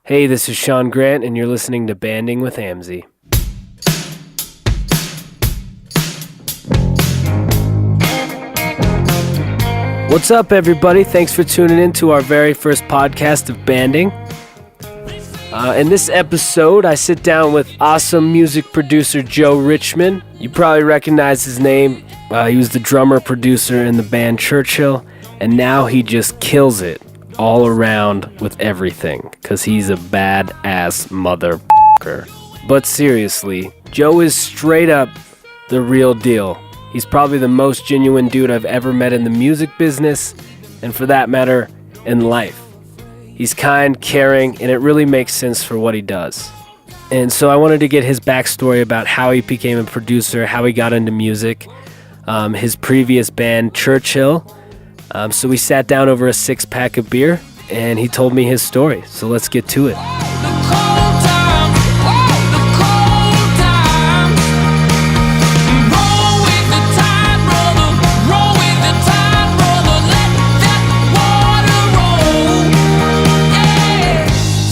Hey, this is Sean Grant, and you're listening to Banding with AMZY. What's up, everybody? Thanks for tuning in to our very first podcast of Banding. In this episode, I sit down with awesome music producer Joe Richmond. You probably recognize his name. He was the drummer producer in the band Churchill, and now he just kills it all around with everything, because he's a badass motherfucker. But seriously, Joe is straight up the real deal. He's probably the most genuine dude I've ever met in the music business, and for that matter, in life. He's kind, caring, and it really makes sense for what he does. And so I wanted to get his backstory about how he became a producer, how he got into music, his previous band, Churchill. So we sat down over a 6-pack of beer, and he told me his story. So let's get to it.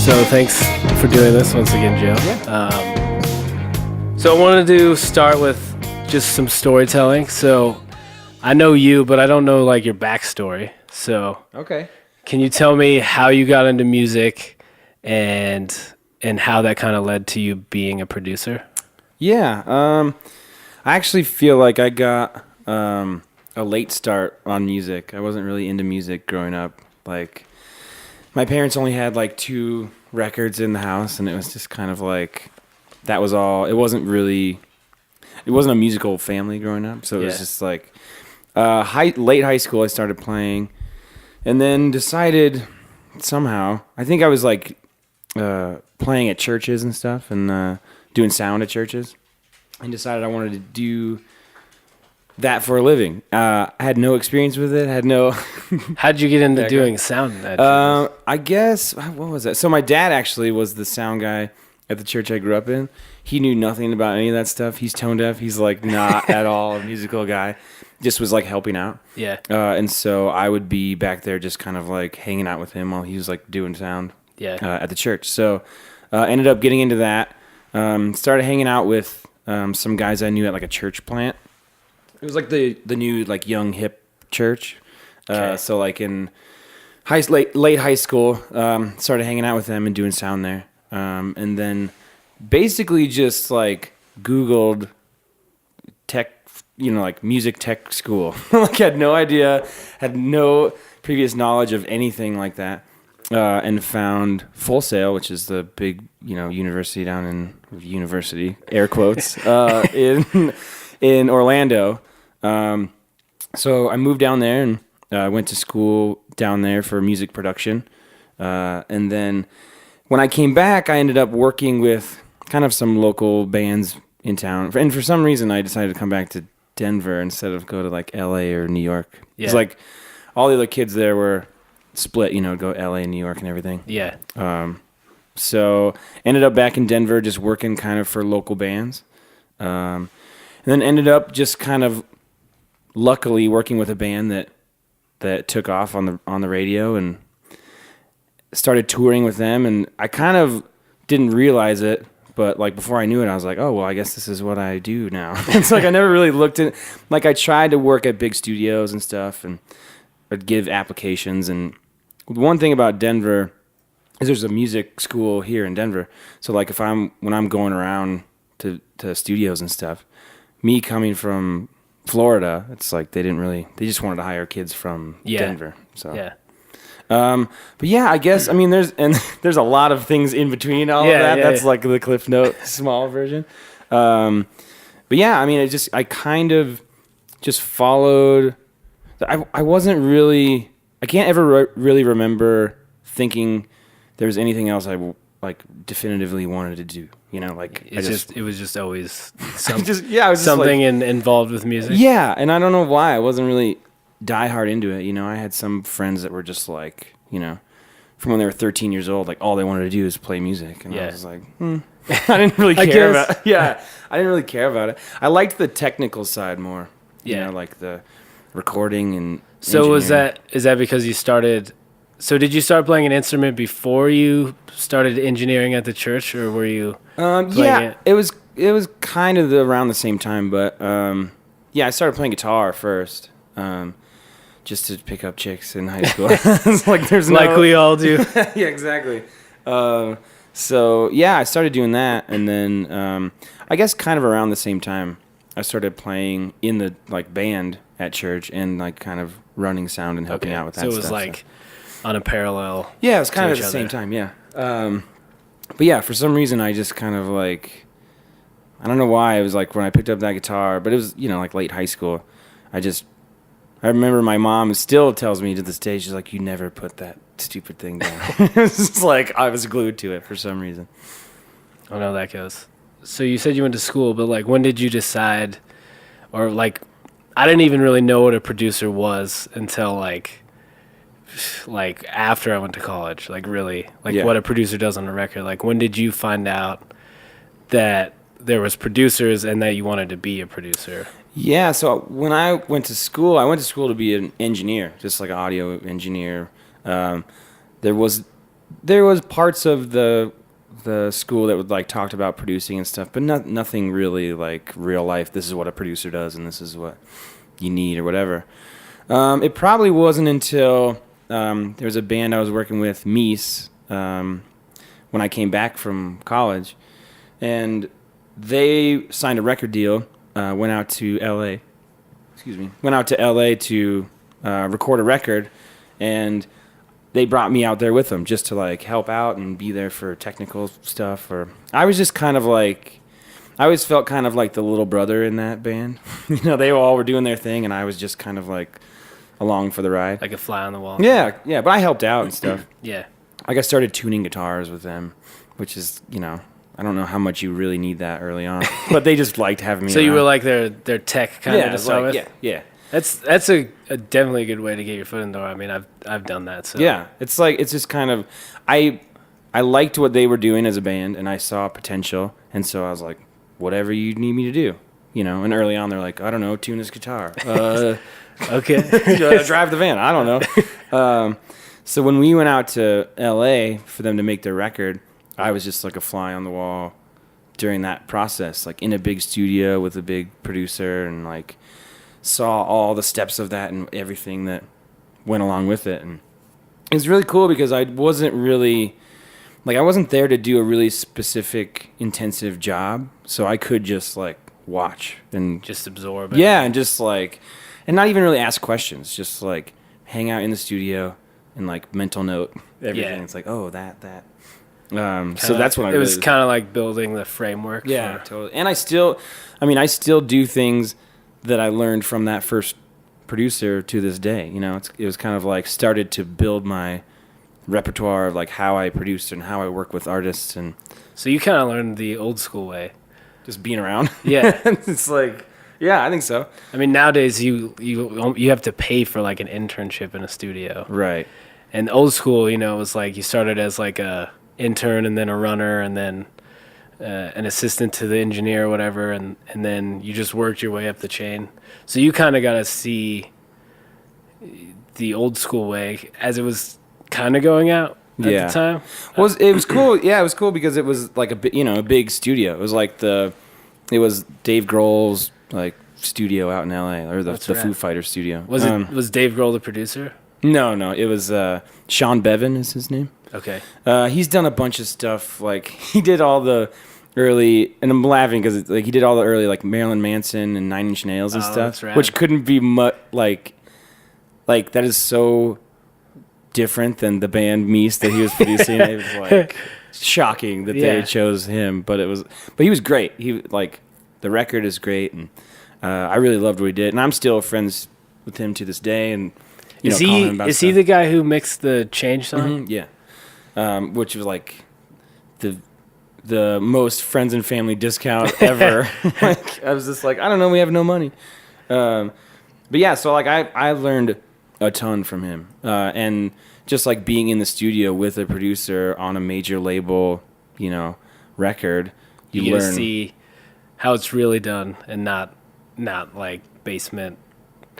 So thanks for doing this once again, Joe. Yeah. So I wanted to start with just some storytelling. So I know you, but I don't know like your backstory. So Okay. can you tell me how you got into music and how that kind of led to you being a producer? Yeah. I actually feel like I got a late start on music. I wasn't really into music growing up. Like, my parents only had like 2 records in the house, and it was just kind of like, that was all. It wasn't a musical family growing up, so it was just like late high school I started playing, and then decided somehow, I think I was like playing at churches and stuff, and doing sound at churches, and decided I wanted to do that for a living. I had no experience with it. How'd you get into doing sound at churches? I guess, what was that? So my dad actually was the sound guy at the church I grew up in. He knew nothing about any of that stuff. He's tone deaf. He's like not at all a musical guy. Just was like helping out. Yeah. And so I would be back there just kind of like hanging out with him while he was like doing sound at the church. So ended up getting into that. Started hanging out with some guys I knew at like a church plant. It was like the new like young hip church. Okay. So like in late high school, started hanging out with them and doing sound there. And then basically just like Googled tech, like music tech school. Like had no idea, had no previous knowledge of anything like that. And found Full Sail, which is the big, university down in university, air quotes, in Orlando. So I moved down there and went to school down there for music production. And then when I came back, I ended up working with kind of some local bands in town. And for some reason, I decided to come back to Denver instead of go to like LA or New York. Yeah. It's like all the other kids there were split, go LA and New York and everything. Yeah. So ended up back in Denver just working kind of for local bands. And then ended up just kind of luckily working with a band that took off on the radio, and started touring with them. And I kind of didn't realize it, but like before I knew it, I was like, oh, well, I guess this is what I do now. It's like I never really looked at, like I tried to work at big studios and stuff, and I'd give applications. And one thing about Denver is there's a music school here in Denver. So like when I'm going around to studios and stuff, me coming from Florida, it's like they just wanted to hire kids from Denver. So yeah. But yeah, I guess, there's a lot of things in between all of that. That's like the Cliff Note small version. But yeah, I kind of just followed. I wasn't really, I can't ever really remember thinking there was anything else I like definitively wanted to do. It was just always something involved with music. Yeah, and I don't know why I wasn't really die hard into it. I had some friends that were just like, from when they were 13 years old, like all they wanted to do is play music, and I was like, I didn't really care about it. Yeah, I didn't really care about it. I liked the technical side more. Like the recording and so is that because you started So did you start playing an instrument before you started engineering at the church, or were you playing it was kind of around the same time, but I started playing guitar first, just to pick up chicks in high school. It's like there's no... Like we all do. Yeah, exactly. So yeah, I started doing that, and then I guess kind of around the same time, I started playing in the band at church and kind of running sound and helping out with that stuff. So it was like on a parallel. Yeah, it was kind of at the same time. Yeah. But yeah, for some reason I just kind of I don't know why, it was when I picked up that guitar, but it was late high school. I remember my mom still tells me to this day, she's like, you never put that stupid thing down. It's just I was glued to it for some reason. I know that goes. So you said you went to school, but when did you decide, or I didn't even really know what a producer was until after I went to college, really, what a producer does on a record. When did you find out that there was producers and that you wanted to be a producer? Yeah, so when I went to school to be an engineer, just an audio engineer. There was parts of the school that would talked about producing and stuff, but nothing really real life. This is what a producer does, and this is what you need, or whatever. It probably wasn't until there was a band I was working with, Mies, when I came back from college, and they signed a record deal. Went out to L.A. to record a record, and they brought me out there with them just to help out and be there for technical stuff. Or I was just kind of I always felt kind of like the little brother in that band. They all were doing their thing, and I was just kind of along for the ride, like a fly on the wall. Yeah, but I helped out and stuff. Yeah, I started tuning guitars with them, which is I don't know how much you really need that early on, but they just liked having me. So around. You were their tech kind of to start with? Yeah. That's a definitely a good way to get your foot in the door. I mean, I've done that. So yeah, it's just kind of I liked what they were doing as a band, and I saw potential, and so I was like, whatever you need me to do, And early on, they're like, I don't know, tune this guitar. Okay, drive the van. I don't know. So when we went out to L.A. for them to make their record, I was just a fly on the wall during that process, in a big studio with a big producer, and saw all the steps of that and everything that went along with it. And it was really cool because I wasn't really I wasn't there to do a really specific intensive job, so I could just watch and just absorb it. Yeah, and just and not even really ask questions, just hang out in the studio and mental note everything. Yeah. It's so that's what it was kind of like building the framework. Yeah, totally. And I still do things that I learned from that first producer to this day. It was kind of started to build my repertoire of how I produced and how I work with artists. And so you kind of learned the old school way, just being around. Yeah, it's yeah, I think so. I mean, nowadays you have to pay for an internship in a studio, right? And old school, it was you started as a intern, and then a runner, and then an assistant to the engineer or whatever, and then you just worked your way up the chain. So you kind of got to see the old school way as it was kind of going out at the time. It was cool. Yeah, it was cool because it was a big studio. It was it was Dave Grohl's studio out in LA, or the Foo Fighters studio. Was Dave Grohl the producer? No, it was Sean Bevan is his name. Okay. He's done a bunch of stuff. He did all the early, and I'm laughing because he did all the early Marilyn Manson and Nine Inch Nails and stuff, which couldn't be that is so different than the band Mies that he was producing. It was shocking that they chose him, but he was great. He the record is great, and I really loved what he did, and I'm still friends with him to this day. And is he the guy who mixed the Change song? Mm-hmm, yeah, which was the most friends and family discount ever. I was just I don't know, we have no money. But yeah, so I learned a ton from him, and just being in the studio with a producer on a major label, record, you learn to see how it's really done, and not basement,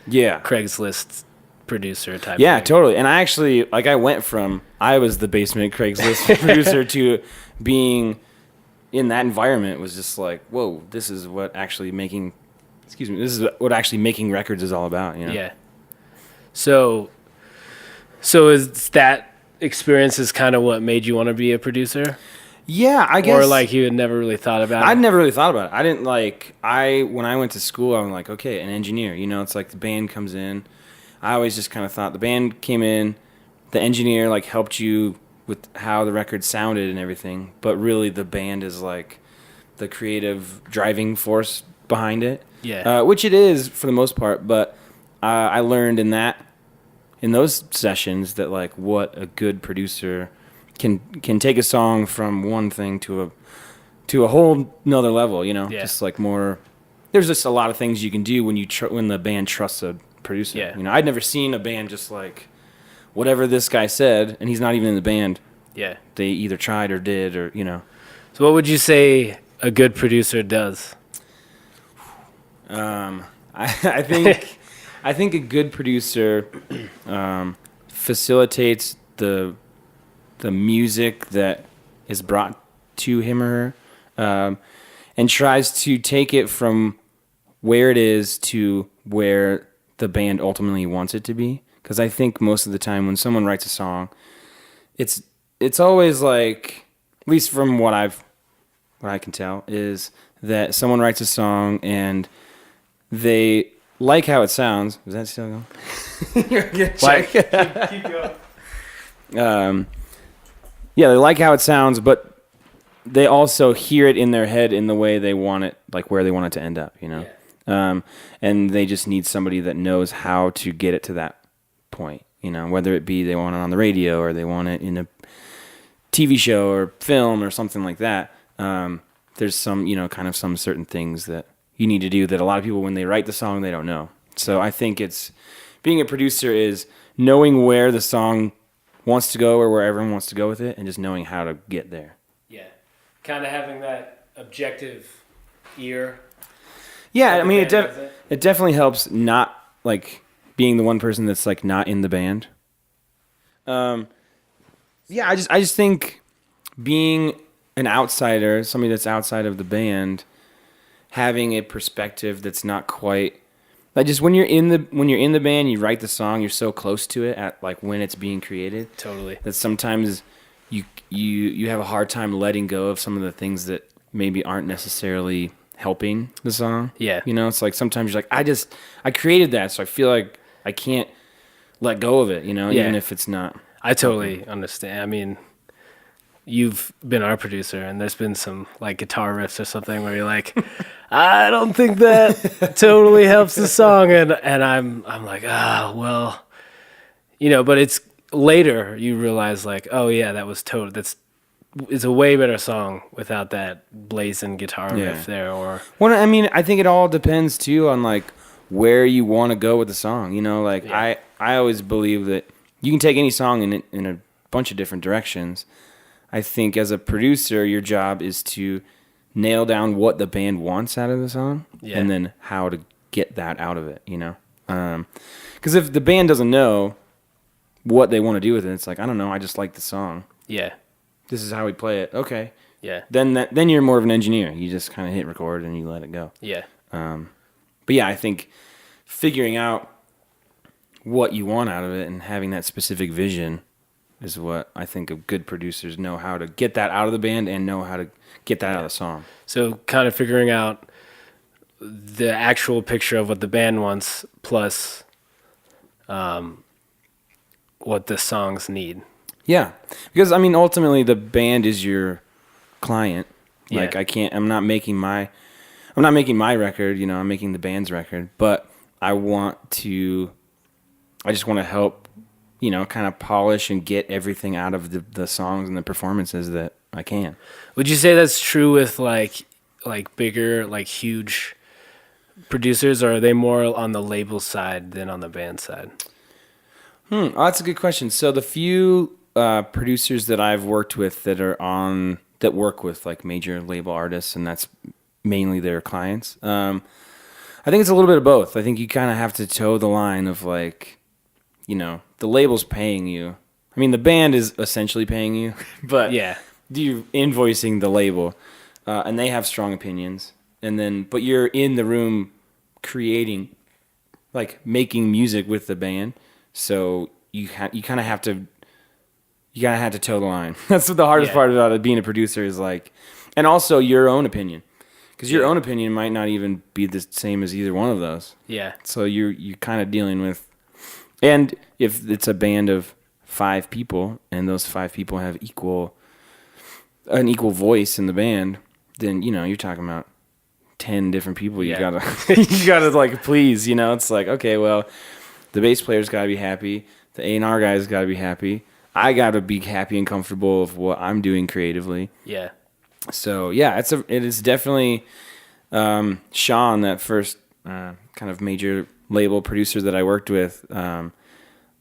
yeah, Craigslist producer type Yeah, thing. totally. And I actually, like, I was the basement Craigslist producer to being in that environment was just like, whoa, this is what actually making records is all about, you know? Yeah. So is that experience is kind of what made you want to be a producer? Yeah, I guess. Or like you had never really thought about it? I'd never really thought about it. I didn't when I went to school, I'm like, okay, an engineer, you know, it's like the band comes in. I always just kind of thought the band came in, the engineer like helped you with how the record sounded and everything, but really the band is like the creative driving force behind it. Yeah. Which it is for the most part, but I learned in those sessions that like what a good producer can take a song from one thing to a whole nother level, you know. Yeah. Just like more. There's just a lot of things you can do when when the band trusts a producer. Yeah. You know, I'd never seen a band just like whatever this guy said, and he's not even in the band. Yeah. They either tried or did, or you know. So what would you say a good producer does? I think I think a good producer facilitates the music that is brought to him or her, and tries to take it from where it is to where the band ultimately wants it to be. Because I think most of the time when someone writes a song, it's always like, at least from what I can tell, is that someone writes a song and they like how it sounds. Is that still going? You're good. Keep going. Yeah, they like how it sounds, but they also hear it in their head in the way they want it, like where they want it to end up, you know? Yeah. And they just need somebody that knows how to get it to that point, you know, whether it be they want it on the radio or they want it in a TV show or film or something like that. There's some, you know, kind of some certain things that you need to do that a lot of people, when they write the song, they don't know. So I think being a producer is knowing where the song wants to go or where everyone wants to go with it and just knowing how to get there. Yeah. Kind of having that objective ear. Yeah, I mean, it definitely helps not, like, being the one person that's, like, not in the band. Yeah, I just think being an outsider, somebody that's outside of the band, having a perspective that's not quite like, just when you're in the band, you write the song, you're so close to it at like when it's being created. Totally. That sometimes you have a hard time letting go of some of the things that maybe aren't necessarily helping the song. Yeah. You know, it's like sometimes you're like, I created that, so I feel like I can't let go of it, you know, even if it's not. I totally understand. I mean, you've been our producer, and there's been some like guitar riffs or something where you're like, I don't think that totally helps the song, and I'm like, well, you know, but it's later you realize like, oh yeah, that was it's a way better song without that blazing guitar riff there. Or well, I mean, I think it all depends too on like where you want to go with the song. You know, like I always believe that you can take any song in a bunch of different directions. I think as a producer, your job is to nail down what the band wants out of the song, and then how to get that out of it, you know? Because if the band doesn't know what they want to do with it, it's like, I don't know, I just like the song. Yeah. This is how we play it. Okay. Yeah. Then you're more of an engineer. You just kind of hit record and you let it go. Yeah. But yeah, I think figuring out what you want out of it and having that specific vision is what I think of good producers know how to get that out of the band and know how to get that out of the song. So kind of figuring out the actual picture of what the band wants plus what the songs need. Yeah. Because I mean ultimately the band is your client. Yeah. Like I'm not making my record, you know, I'm making the band's record, but I just want to help, you know, kind of polish and get everything out of the songs and the performances that I can. Would you say that's true with like bigger, like huge producers, or are they more on the label side than on the band side? Oh, that's a good question. So the few producers that I've worked with that work with like major label artists, and that's mainly their clients. I think it's a little bit of both. I think you kind of have to toe the line of like, the label's paying you. I mean, the band is essentially paying you, but Yeah. you're invoicing the label, and they have strong opinions. But you're in the room creating, like making music with the band. So you kind of have to, toe the line. That's what the hardest part about it, being a producer is like, and also your own opinion. Because your own opinion might not even be the same as either one of those. Yeah. So you're kind of dealing with, and if it's a band of 5 people and those 5 people have an equal voice in the band, then you're talking about 10 different people. You gotta you gotta like please. It's like, okay, well, the bass player's gotta be happy, the A&R guy's gotta be happy, I gotta be happy and comfortable with what I'm doing creatively. Yeah. So yeah, it is definitely Sean, that first kind of major label producer that I worked with.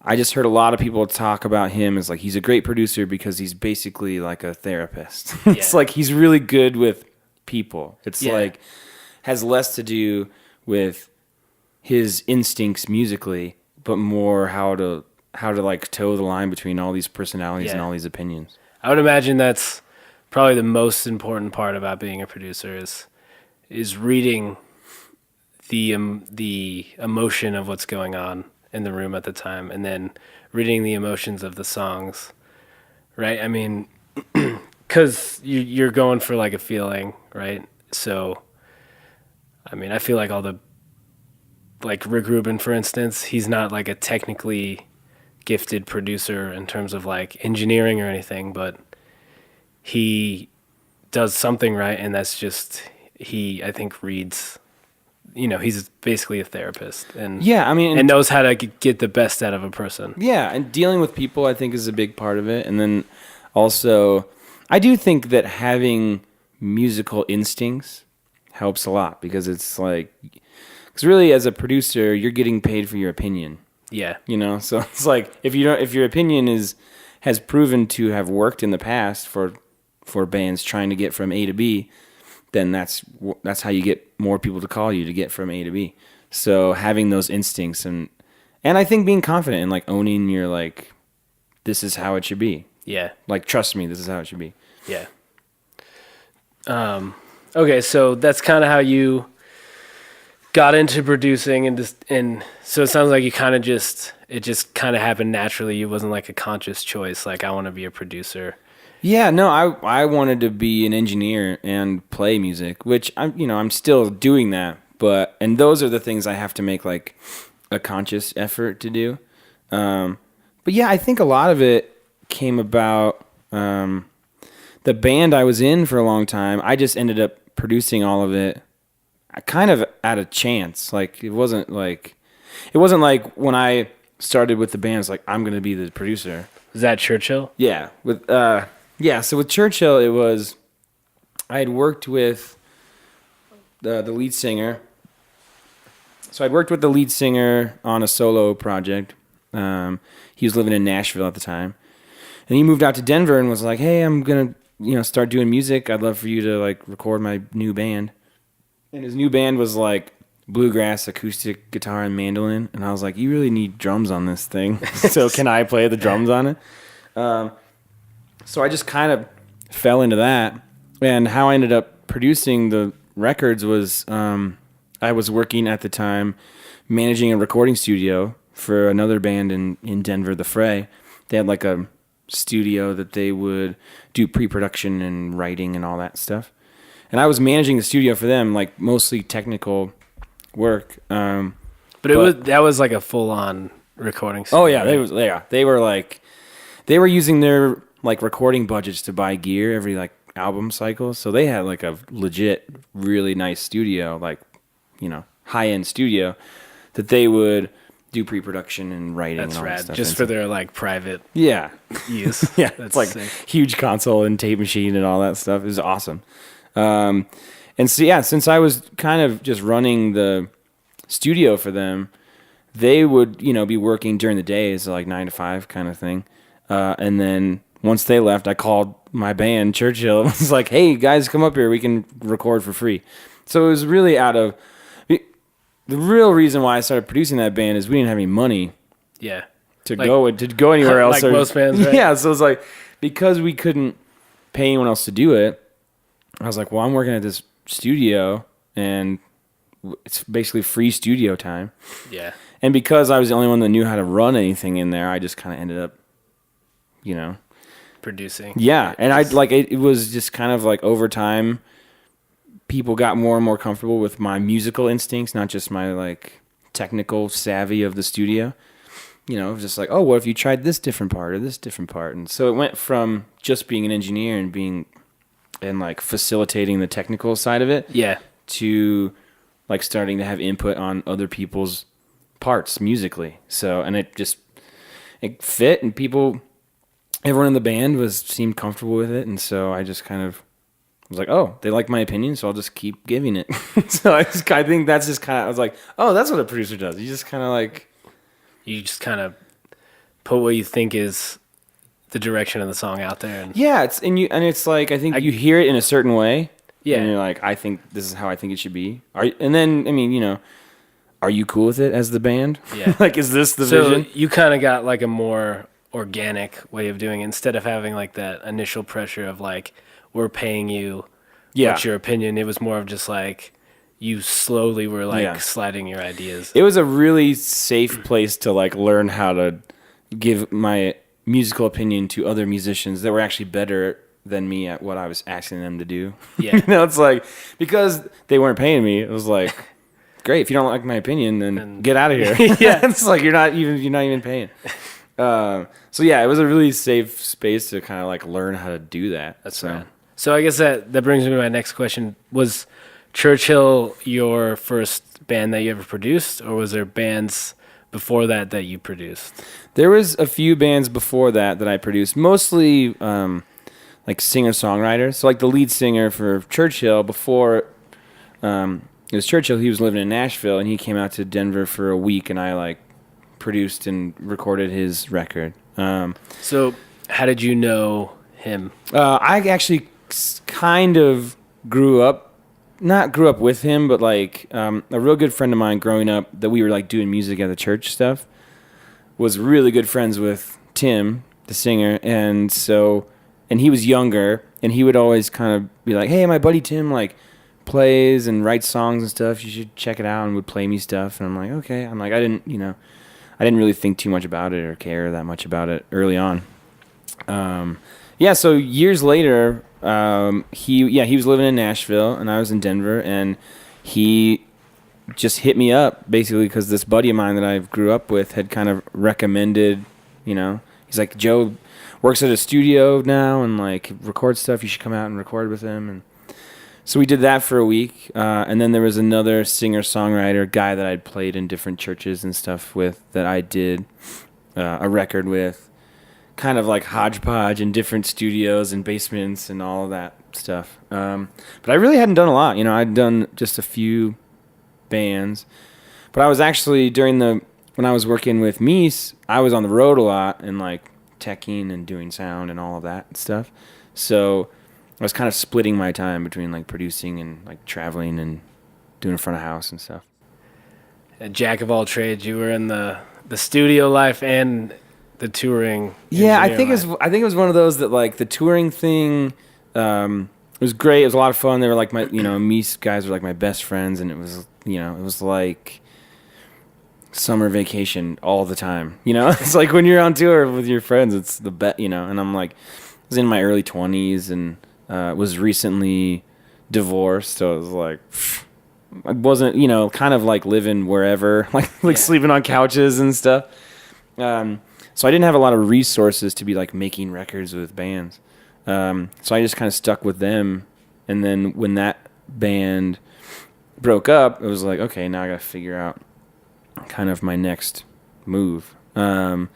I just heard a lot of people talk about him as like he's a great producer because he's basically like a therapist. It's like he's really good with people. It's like has less to do with his instincts musically, but more how to like toe the line between all these personalities and all these opinions. I would imagine that's probably the most important part about being a producer is reading the emotion of what's going on in the room at the time, and then reading the emotions of the songs, right? I mean, because you're going for like a feeling, right? So, I mean, I feel like all the, like Rick Rubin, for instance, he's not like a technically gifted producer in terms of like engineering or anything, but he does something right, and that's just, I think, reads, he's basically a therapist, and and knows how to get the best out of a person. Yeah, and dealing with people, I think, is a big part of it. And then also, I do think that having musical instincts helps a lot, because it's like, because really, as a producer, you're getting paid for your opinion. Yeah. So it's like, if your opinion has proven to have worked in the past for bands trying to get from A to B, then that's how you get more people to call you to get from A to B. So having those instincts and I think being confident and like owning your, like, this is how it should be. Yeah. Like, trust me, this is how it should be. Yeah. Okay, so that's kind of how you got into producing, and so it sounds like it just kind of happened naturally. It wasn't like a conscious choice, like I want to be a producer. Yeah, no, I wanted to be an engineer and play music, which I'm still doing that, and those are the things I have to make like a conscious effort to do. But yeah, I think a lot of it came about the band I was in for a long time. I just ended up producing all of it kind of at a chance. Like it wasn't like when I started with the band, it's like, I'm going to be the producer. Is that Churchill? Yeah. So with Churchill, it was, I had worked with the lead singer. So I'd worked with the lead singer on a solo project. He was living in Nashville at the time. And he moved out to Denver and was like, hey, I'm going to, start doing music. I'd love for you to like record my new band. And his new band was like bluegrass, acoustic guitar, and mandolin. And I was like, you really need drums on this thing. So can I play the drums on it? So I just kind of fell into that. And how I ended up producing the records was I was working at the time managing a recording studio for another band in Denver, The Fray. They had like a studio that they would do pre-production and writing and all that stuff. And I was managing the studio for them, like mostly technical work. But that was like a full-on recording studio. Oh yeah, they were using their like recording budgets to buy gear every like album cycle. So they had like a legit, really nice studio, like, high-end studio that they would do pre-production and writing. That's and all rad. that stuff. Just for their like private use. Yeah, That's it's like sick. huge console and tape machine and all that stuff. It was awesome. And so yeah, since I was kind of just running the studio for them, they would be working during the days, like 9 to 5 kind of thing. And then once they left, I called my band Churchill and was like, hey guys, come up here, we can record for free. So it was really the real reason why I started producing that band is we didn't have any money. Yeah. to go anywhere else. Like most bands, right? Yeah, so it's like, because we couldn't pay anyone else to do it, I was like, well, I'm working at this studio, and it's basically free studio time. Yeah. And because I was the only one that knew how to run anything in there, I just kind of ended up, producing. Yeah, and it was just kind of like over time, people got more and more comfortable with my musical instincts, not just my like technical savvy of the studio. It was just like, oh, what if you tried this different part or this different part? And so it went from just being an engineer and like facilitating the technical side of it, yeah, to like starting to have input on other people's parts musically. So, and it fit, and everyone in the band seemed comfortable with it, and so I just kind of was like, oh, they like my opinion, so I'll just keep giving it. So I think that's just kind of, I was like, oh, that's what a producer does. You just kind of put what you think is the direction of the song out there. And yeah, it's like, I think you hear it in a certain way. Yeah. And you're like, I think this is how I think it should be. And then, I mean, are you cool with it as the band? Yeah. Like, is this the vision? So you kind of got like a more organic way of doing it, instead of having like that initial pressure of like, we're paying you. Yeah. What's your opinion? It was more of just like, you slowly were like sliding your ideas. It was a really safe place to like learn how to give my musical opinion to other musicians that were actually better than me at what I was asking them to do. Yeah. It's like, because they weren't paying me, it was like, great, if you don't like my opinion, then get out of here. Yeah. It's like, you're not even paying. So yeah, it was a really safe space to kind of like learn how to do that. That's right. So I guess that brings me to my next question. Was Churchill your first band that you ever produced, or was there bands before that you produced? There was a few bands before that I produced, mostly like singer-songwriters. So like the lead singer for Churchill, before it was Churchill, he was living in Nashville, and he came out to Denver for a week, and I like produced and recorded his record. So how did you know him? I actually kind of not grew up with him, but like a real good friend of mine growing up, that we were like doing music at the church stuff, was really good friends with Tim, the singer. And he was younger, and he would always kind of be like, hey, my buddy Tim like plays and writes songs and stuff, you should check it out, and would play me stuff. And I'm like, okay. I'm like, I didn't really think too much about it or care that much about it early on. So years later, he was living in Nashville, and I was in Denver, and he just hit me up basically because this buddy of mine that I grew up with had kind of recommended, he's like, Joe works at a studio now and like records stuff, you should come out and record with him. And so we did that for a week, and then there was another singer-songwriter guy that I'd played in different churches and stuff with, that I did a record with, kind of like hodgepodge in different studios and basements and all of that stuff. But I really hadn't done a lot. I'd done just a few bands. But I was actually, when I was working with Mies, I was on the road a lot and like teching and doing sound and all of that stuff. So I was kind of splitting my time between like producing and like traveling and doing front of house and stuff. A jack of all trades. You were in the studio life and the touring. Yeah, I think it was one of those that like the touring thing was great. It was a lot of fun. They were like Mies guys were like my best friends, and it was like summer vacation all the time. It's like when you're on tour with your friends, it's the best. And I'm like, I was in my early 20s and was recently divorced, so it was like I wasn't kind of like living wherever, like sleeping on couches and stuff. So I didn't have a lot of resources to be like making records with bands. So I just kind of stuck with them. And then when that band broke up, it was like, okay, now I got to figure out kind of my next move. So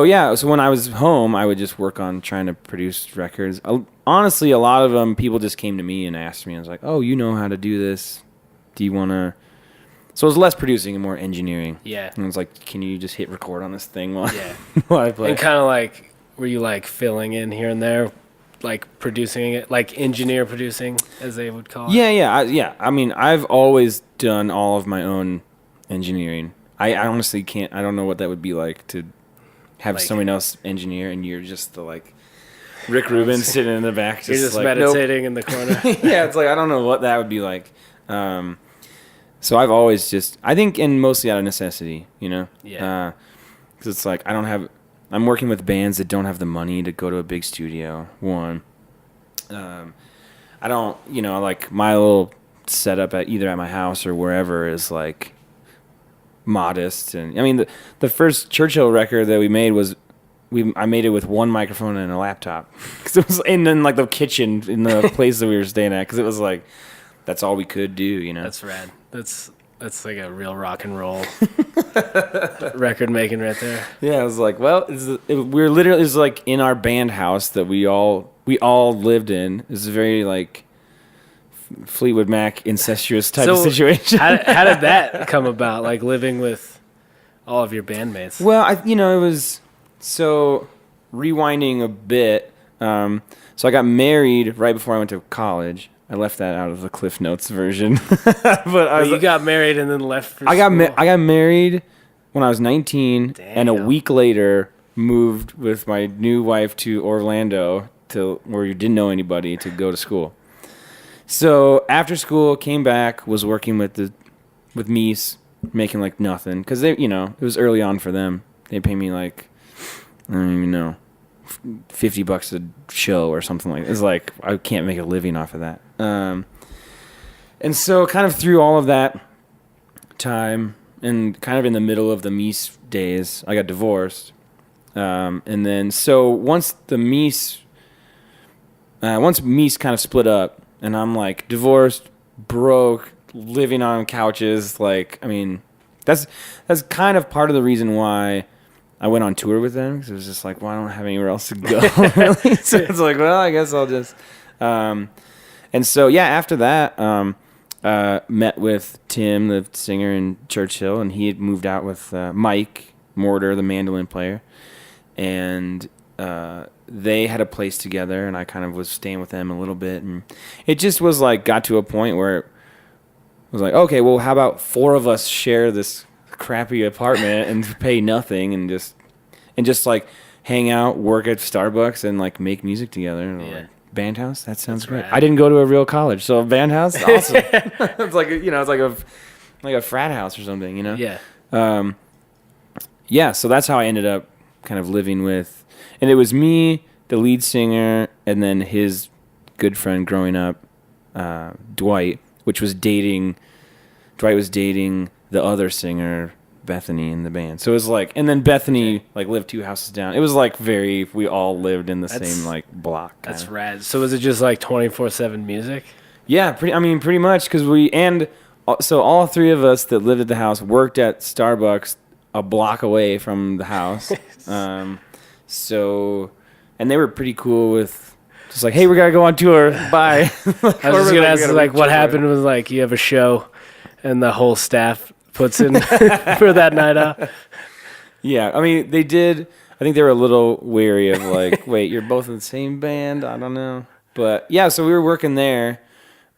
when I was home, I would just work on trying to produce records. Honestly, a lot of them, people just came to me and asked me. I was like, oh, you know how to do this. Do you want to... So it was less producing and more engineering. Yeah. And it was like, can you just hit record on this thing while I play? And kind of like, were you like filling in here and there, like producing it, like engineer producing, as they would call it? Yeah. I mean, I've always done all of my own engineering. I honestly can't, I don't know what that would be like to have like, someone else engineer, and you're just the like Rick Rubin sitting in the back, you're just like, meditating in the corner. Yeah, it's like I don't know what that would be like. So I've always just, I think, and mostly out of necessity, you know? Yeah. Because it's like I'm working with bands that don't have the money to go to a big studio, one. I don't, like my little setup either at my house or wherever is like modest. And I mean, the first Churchill record that we made was, I made it with one microphone and a laptop. Cause it was in like the kitchen in the place that we were staying at. Cause it was like, that's all we could do, you know? That's rad. That's like a real rock and roll record making right there. Yeah, I was like, well, we're literally, it's like in our band house that we all lived in. It's a very like Fleetwood Mac incestuous type of situation. how did that come about? Like living with all of your bandmates? Well, it was so rewinding a bit. So I got married right before I went to college. I left that out of the Cliff Notes version. But you got married and then left for I got married when I was 19. Damn. And a week later moved with my new wife to Orlando where you didn't know anybody to go to school. So after school, came back, was working with Mies, making like nothing. Because they, it was early on for them. They pay me like, I don't even know, $50 a show or something like that. It's like, I can't make a living off of that. And so kind of through all of that time and kind of in the middle of the Mies days, I got divorced. And then, so once Mies kind of split up and I'm like divorced, broke, living on couches, like, I mean, that's kind of part of the reason why I went on tour with them, because it was just like, well, I don't have anywhere else to go, really. So it's like, well, I guess I'll just... and so, yeah, after that, met with Tim, the singer in Churchill, and he had moved out with Mike Mortar, the mandolin player. And they had a place together, and I kind of was staying with them a little bit. And it just was like, got to a point where it was like, okay, well, how about 4 of us share this crappy apartment and pay nothing and just like hang out, work at Starbucks, and like make music together. Yeah. Like, band house, that sounds great. Rad. I didn't go to a real college, so a band house, awesome. It's like it's like a frat house or something, Yeah. Yeah. So that's how I ended up kind of living with, and it was me, the lead singer, and then his good friend growing up, Dwight, Dwight was dating the other singer, Bethany, in the band. So it was like, and then Bethany like lived 2 houses down. It was like we all lived in the same like block. Kinda. That's rad. So was it just like 24/7 music? Yeah, pretty much, because so all 3 of us that lived at the house worked at Starbucks a block away from the house. So, and they were pretty cool with just like, hey, we gotta go on tour. Bye. I was just gonna ask, like, what happened was like you have a show, and the whole staff puts in for that night out. Yeah, I mean, they did. I think they were a little wary of like, wait, you're both in the same band? I don't know. But yeah, so we were working there.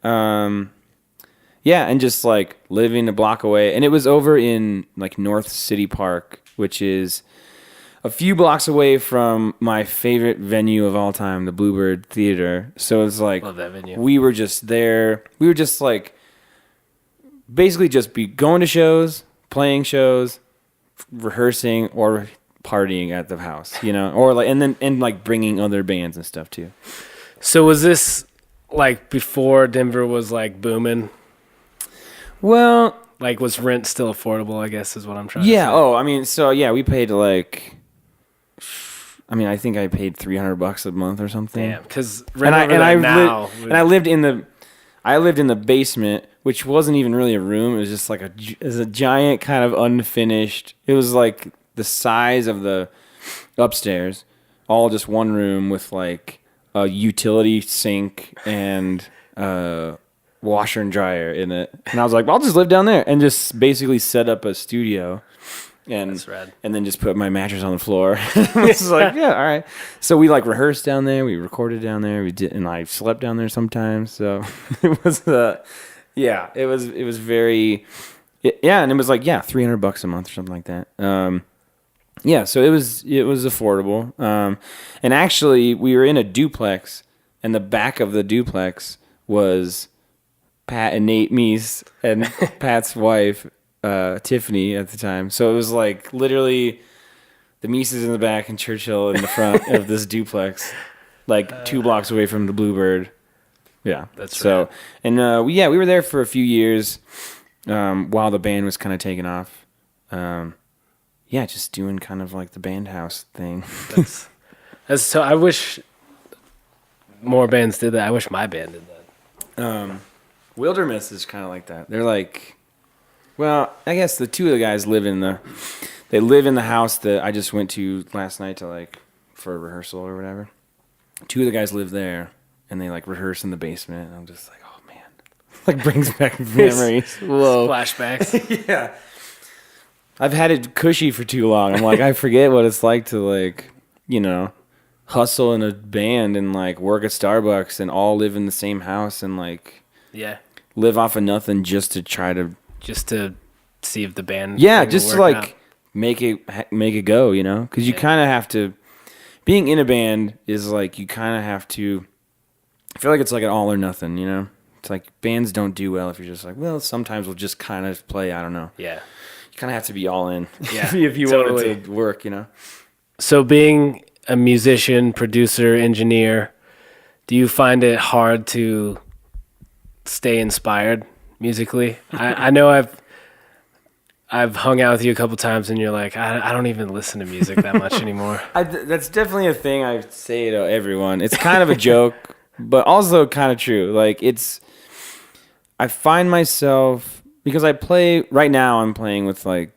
Yeah, and just like living a block away. And it was over in like North City Park, which is a few blocks away from my favorite venue of all time, the Bluebird Theater. So it's like, love that venue. We were just there. We were just like, basically just be going to shows, playing shows, rehearsing, or partying at the house, or like, and like bringing other bands and stuff too. So was this like before Denver was like booming? Well, like, was rent still affordable, I guess is what I'm trying to say. Yeah. Oh, I mean, so yeah, we paid like, I think I paid $300 a month or something. Damn, because I lived in the basement, which wasn't even really a room. It was just like a giant kind of unfinished. It was like the size of the upstairs, all just one room with like a utility sink and washer and dryer in it. And I was like, well, I'll just live down there and just basically set up a studio. That's rad. And then just put my mattress on the floor. It's like, yeah, all right. So we like rehearsed down there. We recorded down there. And I slept down there sometimes. So it was, it was very, and it was like, $300 a month or something like that. Yeah, so it was affordable. And actually, we were in a duplex, and the back of the duplex was Pat and Nate Meese and Pat's wife, Tiffany, at the time. So it was like literally the Meeses in the back and Churchill in the front of this duplex, like 2 blocks away from the Bluebird. Yeah, That's so. right. And we were there for a few years while the band was kind of taking off. Just doing kind of like the band house thing. That's so. I wish more bands did that. I wish my band did that. Wilderness is kind of like that. They're like, well, I guess the 2 of the guys live in the house that I just went to last night to like for a rehearsal or whatever. 2 of the guys live there, and they like rehearse in the basement. And I'm just like, oh man, like brings back memories. Whoa, Flashbacks. Yeah. I've had it cushy for too long. I'm like, I forget what it's like to like, hustle in a band and like work at Starbucks and all live in the same house and like live off of nothing just to see if the band just to like out. make it go, because you kind of have to. Being in a band is like you kind of have to. I feel like it's like an all or nothing, It's like bands don't do well if you're just like, well, sometimes we'll just kind of play. I don't know. Yeah. You kind of have to be all in if you want it to work, So being a musician, producer, engineer, do you find it hard to stay inspired musically? I know I've hung out with you a couple times and you're like, I don't even listen to music that much anymore. That's definitely a thing I say to everyone. It's kind of a joke, but also kind of true. Like I find myself, because right now I'm playing with like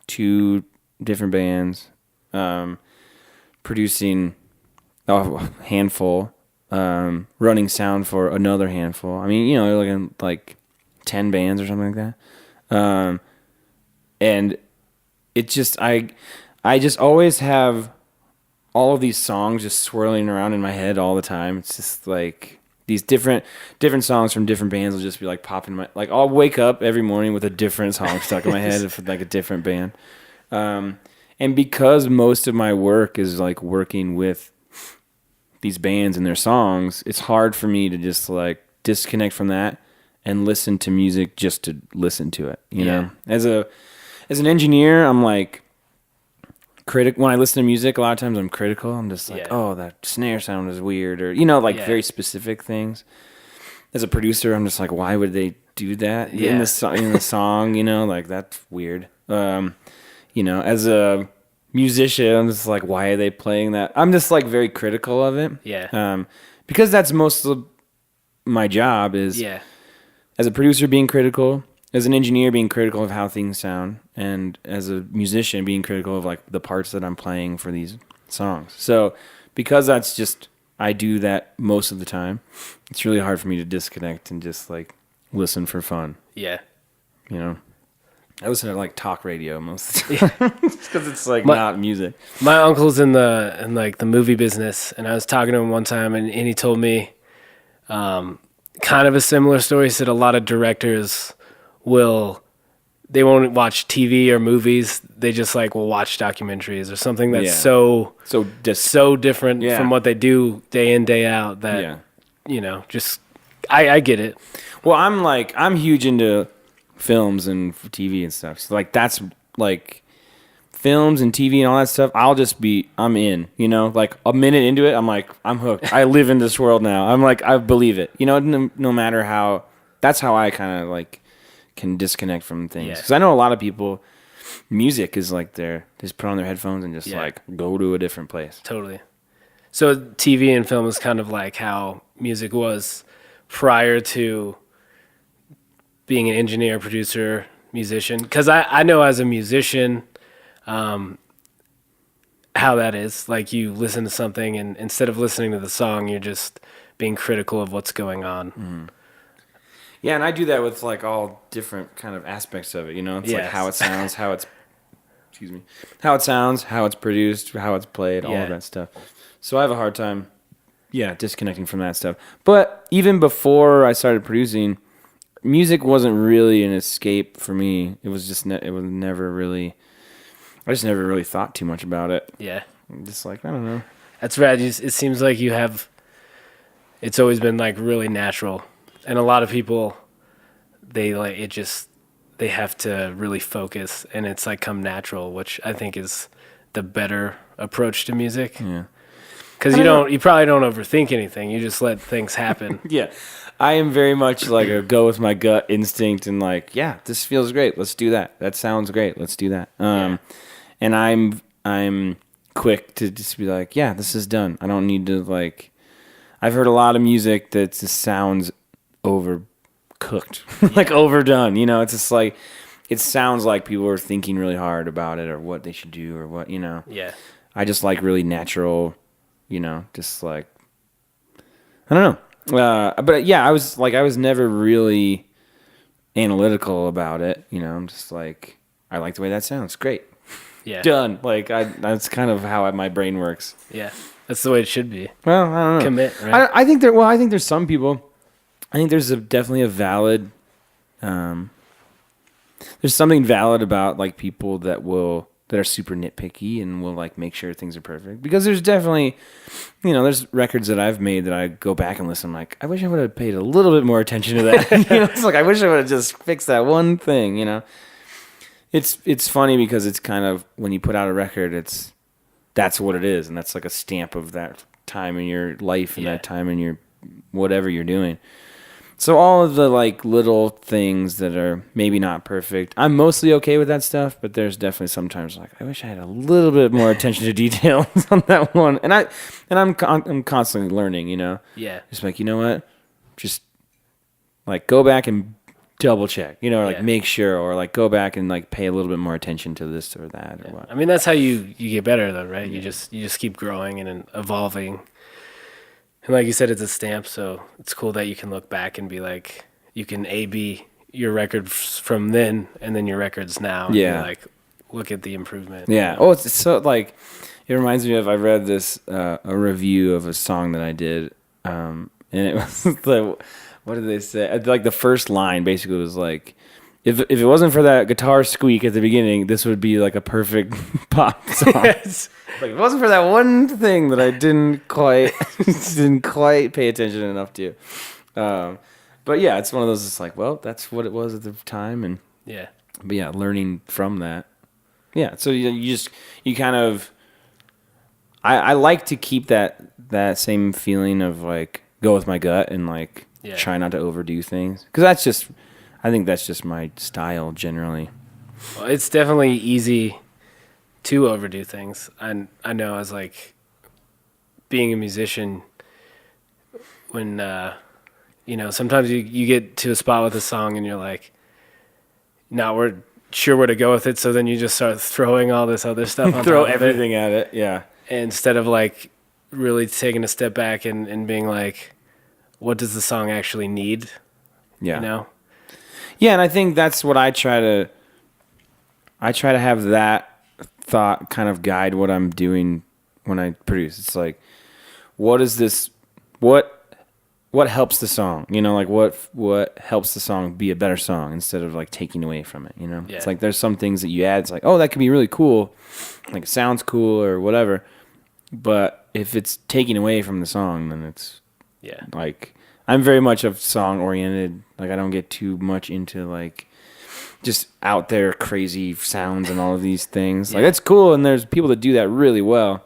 2 different bands, producing a handful, running sound for another handful. I mean, you're looking at like 10 bands or something like that. And it just, I just always have all of these songs just swirling around in my head all the time. It's just like these different songs from different bands will just be like popping in my, like I'll wake up every morning with a different song stuck in my head for like a different band. And because most of my work is like working with these bands and their songs, it's hard for me to just like disconnect from that and listen to music just to listen to it, you know? As an engineer, I'm like when I listen to music, a lot of times I'm critical. I'm just like, oh, that snare sound is weird, or very specific things. As a producer, I'm just like, why would they do that in the song? Like that's weird. As a musician, I'm just like, why are they playing that? I'm just like very critical of it. Yeah. Because that's most of my job is as a producer being critical, as an engineer being critical of how things sound, and as a musician being critical of like the parts that I'm playing for these songs. So because that's just, I do that most of the time, it's really hard for me to disconnect and just like listen for fun. Yeah. I listen to like talk radio most of the time because it's like not music. My uncle's in like the movie business, and I was talking to him one time, and he told me kind of a similar story. He said a lot of directors they won't watch TV or movies. They just like will watch documentaries or something that's so different from what they do day in, day out that just I get it. Well, I'm huge into films and TV and stuff. So like that's like films and TV and all that stuff. I'm in, like a minute into it, I'm like, I'm hooked. I live in this world now. I'm like, I believe it, no matter how. That's how I kind of like can disconnect from things. Because I know a lot of people, music is like they just put on their headphones and just like go to a different place. Totally. So TV and film is kind of like how music was prior to being an engineer, producer, musician. Because I know as a musician how that is. Like you listen to something and instead of listening to the song, you're just being critical of what's going on. Mm. Yeah, and I do that with like all different kind of aspects of it, It's like how it sounds, how it sounds, how it's produced, how it's played, all of that stuff. So I have a hard time, disconnecting from that stuff. But even before I started producing, music wasn't really an escape for me. It was just it was never really. I just never really thought too much about it. Yeah. I'm just like, I don't know. That's rad. It seems like you have, it's always been like really natural. And a lot of people, they like, they have to really focus and it's like come natural, which I think is the better approach to music. Yeah. Because you probably don't overthink anything. You just let things happen. Yeah. I am very much like a go with my gut instinct and like, yeah, this feels great. Let's do that. That sounds great. Let's do that. And I'm quick to just be like, yeah, this is done. I don't need to like, I've heard a lot of music that just sounds overcooked, like overdone. You know, it's just like, it sounds like people are thinking really hard about it or what they should do or what, you know. Yeah. I just like really natural, you know, just like, I don't know. But yeah, I was never really analytical about it. You know, I'm just like, I like the way that sounds. Great. Yeah. Done. Like that's kind of how my brain works. Yeah. That's the way it should be. Well, I don't know. Commit, right? I think there's some people, I think there's definitely a valid, there's something valid about like people that are super nitpicky and will like make sure things are perfect, because there's definitely, you know, there's records that I've made that I go back and listen. I'm like, I wish I would have paid a little bit more attention to that. You know, it's like I wish I would have just fixed that one thing. You know, it's funny because it's kind of, when you put out a record, that's what it is, and that's like a stamp of that time in your life and that time in your whatever you're doing. So all of the like little things that are maybe not perfect, I'm mostly okay with that stuff, but there's definitely sometimes like, I wish I had a little bit more attention to details on that one. And I'm constantly learning, you know. Yeah. Just like, you know what? Just like go back and double check, you know, or like make sure, or like go back and like pay a little bit more attention to this or that or what. I mean, that's how you get better though, right? Yeah. You just keep growing and evolving. And like you said, it's a stamp, so it's cool that you can look back and be like, you can A/B your record from then and then your records now. And yeah. like, look at the improvement. Yeah. You know? Oh, it's so like, it reminds me of, I read this, a review of a song that I did, and it was the, what did they say? Like the first line basically was like, if it wasn't for that guitar squeak at the beginning, this would be like a perfect pop song. Yes. Like if it wasn't for that one thing that I didn't quite pay attention enough to. But yeah, it's one of those. It's like, well, that's what it was at the time, and yeah. But yeah, learning from that. Yeah, so you kind of. I like to keep that same feeling of like go with my gut and like try not to overdo things, because I think that's just my style generally. Well, it's definitely easy to overdo things. And I know as like being a musician, when you know, sometimes you get to a spot with a song and you're like, not we're sure where to go with it, so then you just start throwing all this other stuff on throw top everything of it, at it. Yeah, instead of like really taking a step back and being like, what does the song actually need? Yeah, you know. Yeah, and I think that's what I try to have that thought kind of guide what I'm doing when I produce. It's like, what is this? What helps the song? You know, like what helps the song be a better song instead of like taking away from it. You know, It's like there's some things that you add. It's like, oh, that could be really cool, like it sounds cool or whatever. But if it's taking away from the song, then it's like, I'm very much of song oriented. Like I don't get too much into like just out there crazy sounds and all of these things. Like that's cool, and there's people that do that really well.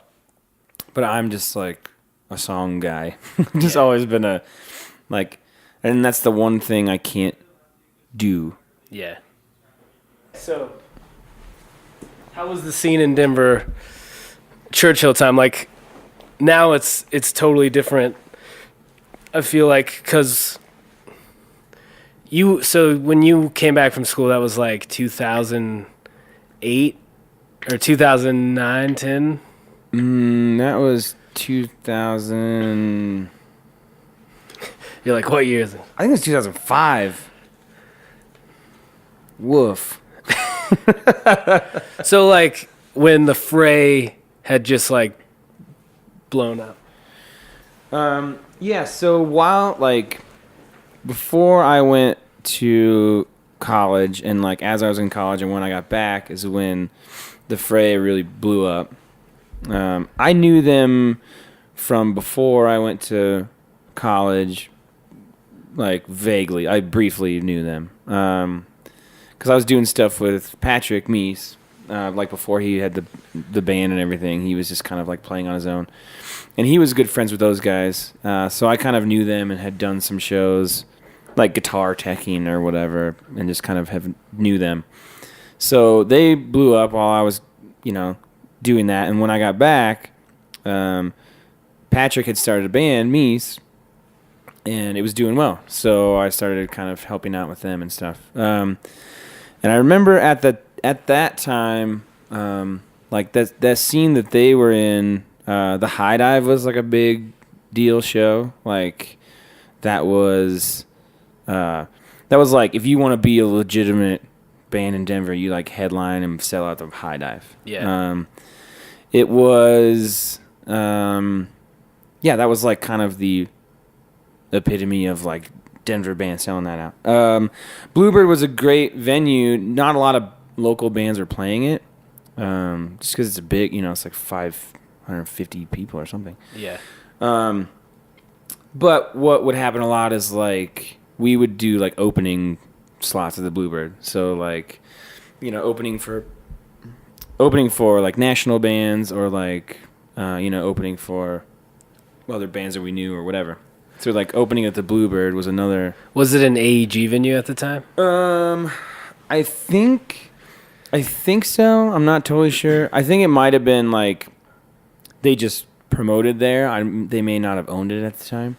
But I'm just like a song guy. Just always been a like, and that's the one thing I can't do. Yeah. So, how was the scene in Denver? Churchill time, like now it's totally different. I feel like because when you came back from school, that was like 2008 or 2009, 10? That was 2000. You're like, what year is it? I think it was 2005. Woof. So like when the fray had just like blown up. Yeah, so while like before I went to college and like as I was in college and when I got back is when the fray really blew up. I knew them from before I went to college, like vaguely. I briefly knew them because I was doing stuff with Patrick Meese, like before he had the band and everything. He was just kind of like playing on his own, and he was good friends with those guys. So I kind of knew them and had done some shows, like guitar teching or whatever, and just kind of knew them. So they blew up while I was, doing that. And when I got back, Patrick had started a band, Meese, and it was doing well. So I started kind of helping out with them and stuff. And I remember at that time, like that scene that they were in, the High Dive was like a big deal show. Like that was like if you want to be a legitimate band in Denver, you like headline and sell out the High Dive. Yeah. It was, that was like kind of the epitome of like Denver band selling that out. Bluebird was a great venue. Not a lot of local bands were playing it, just because it's a big, it's like 550 people or something. Yeah. But what would happen a lot is like we would do like opening slots of the Bluebird. So like, opening for like national bands or like, opening for other bands that we knew or whatever. So like opening at the Bluebird was another. Was it an AEG venue at the time? I think so. I'm not totally sure. I think it might have been like they just promoted there. They may not have owned it at the time.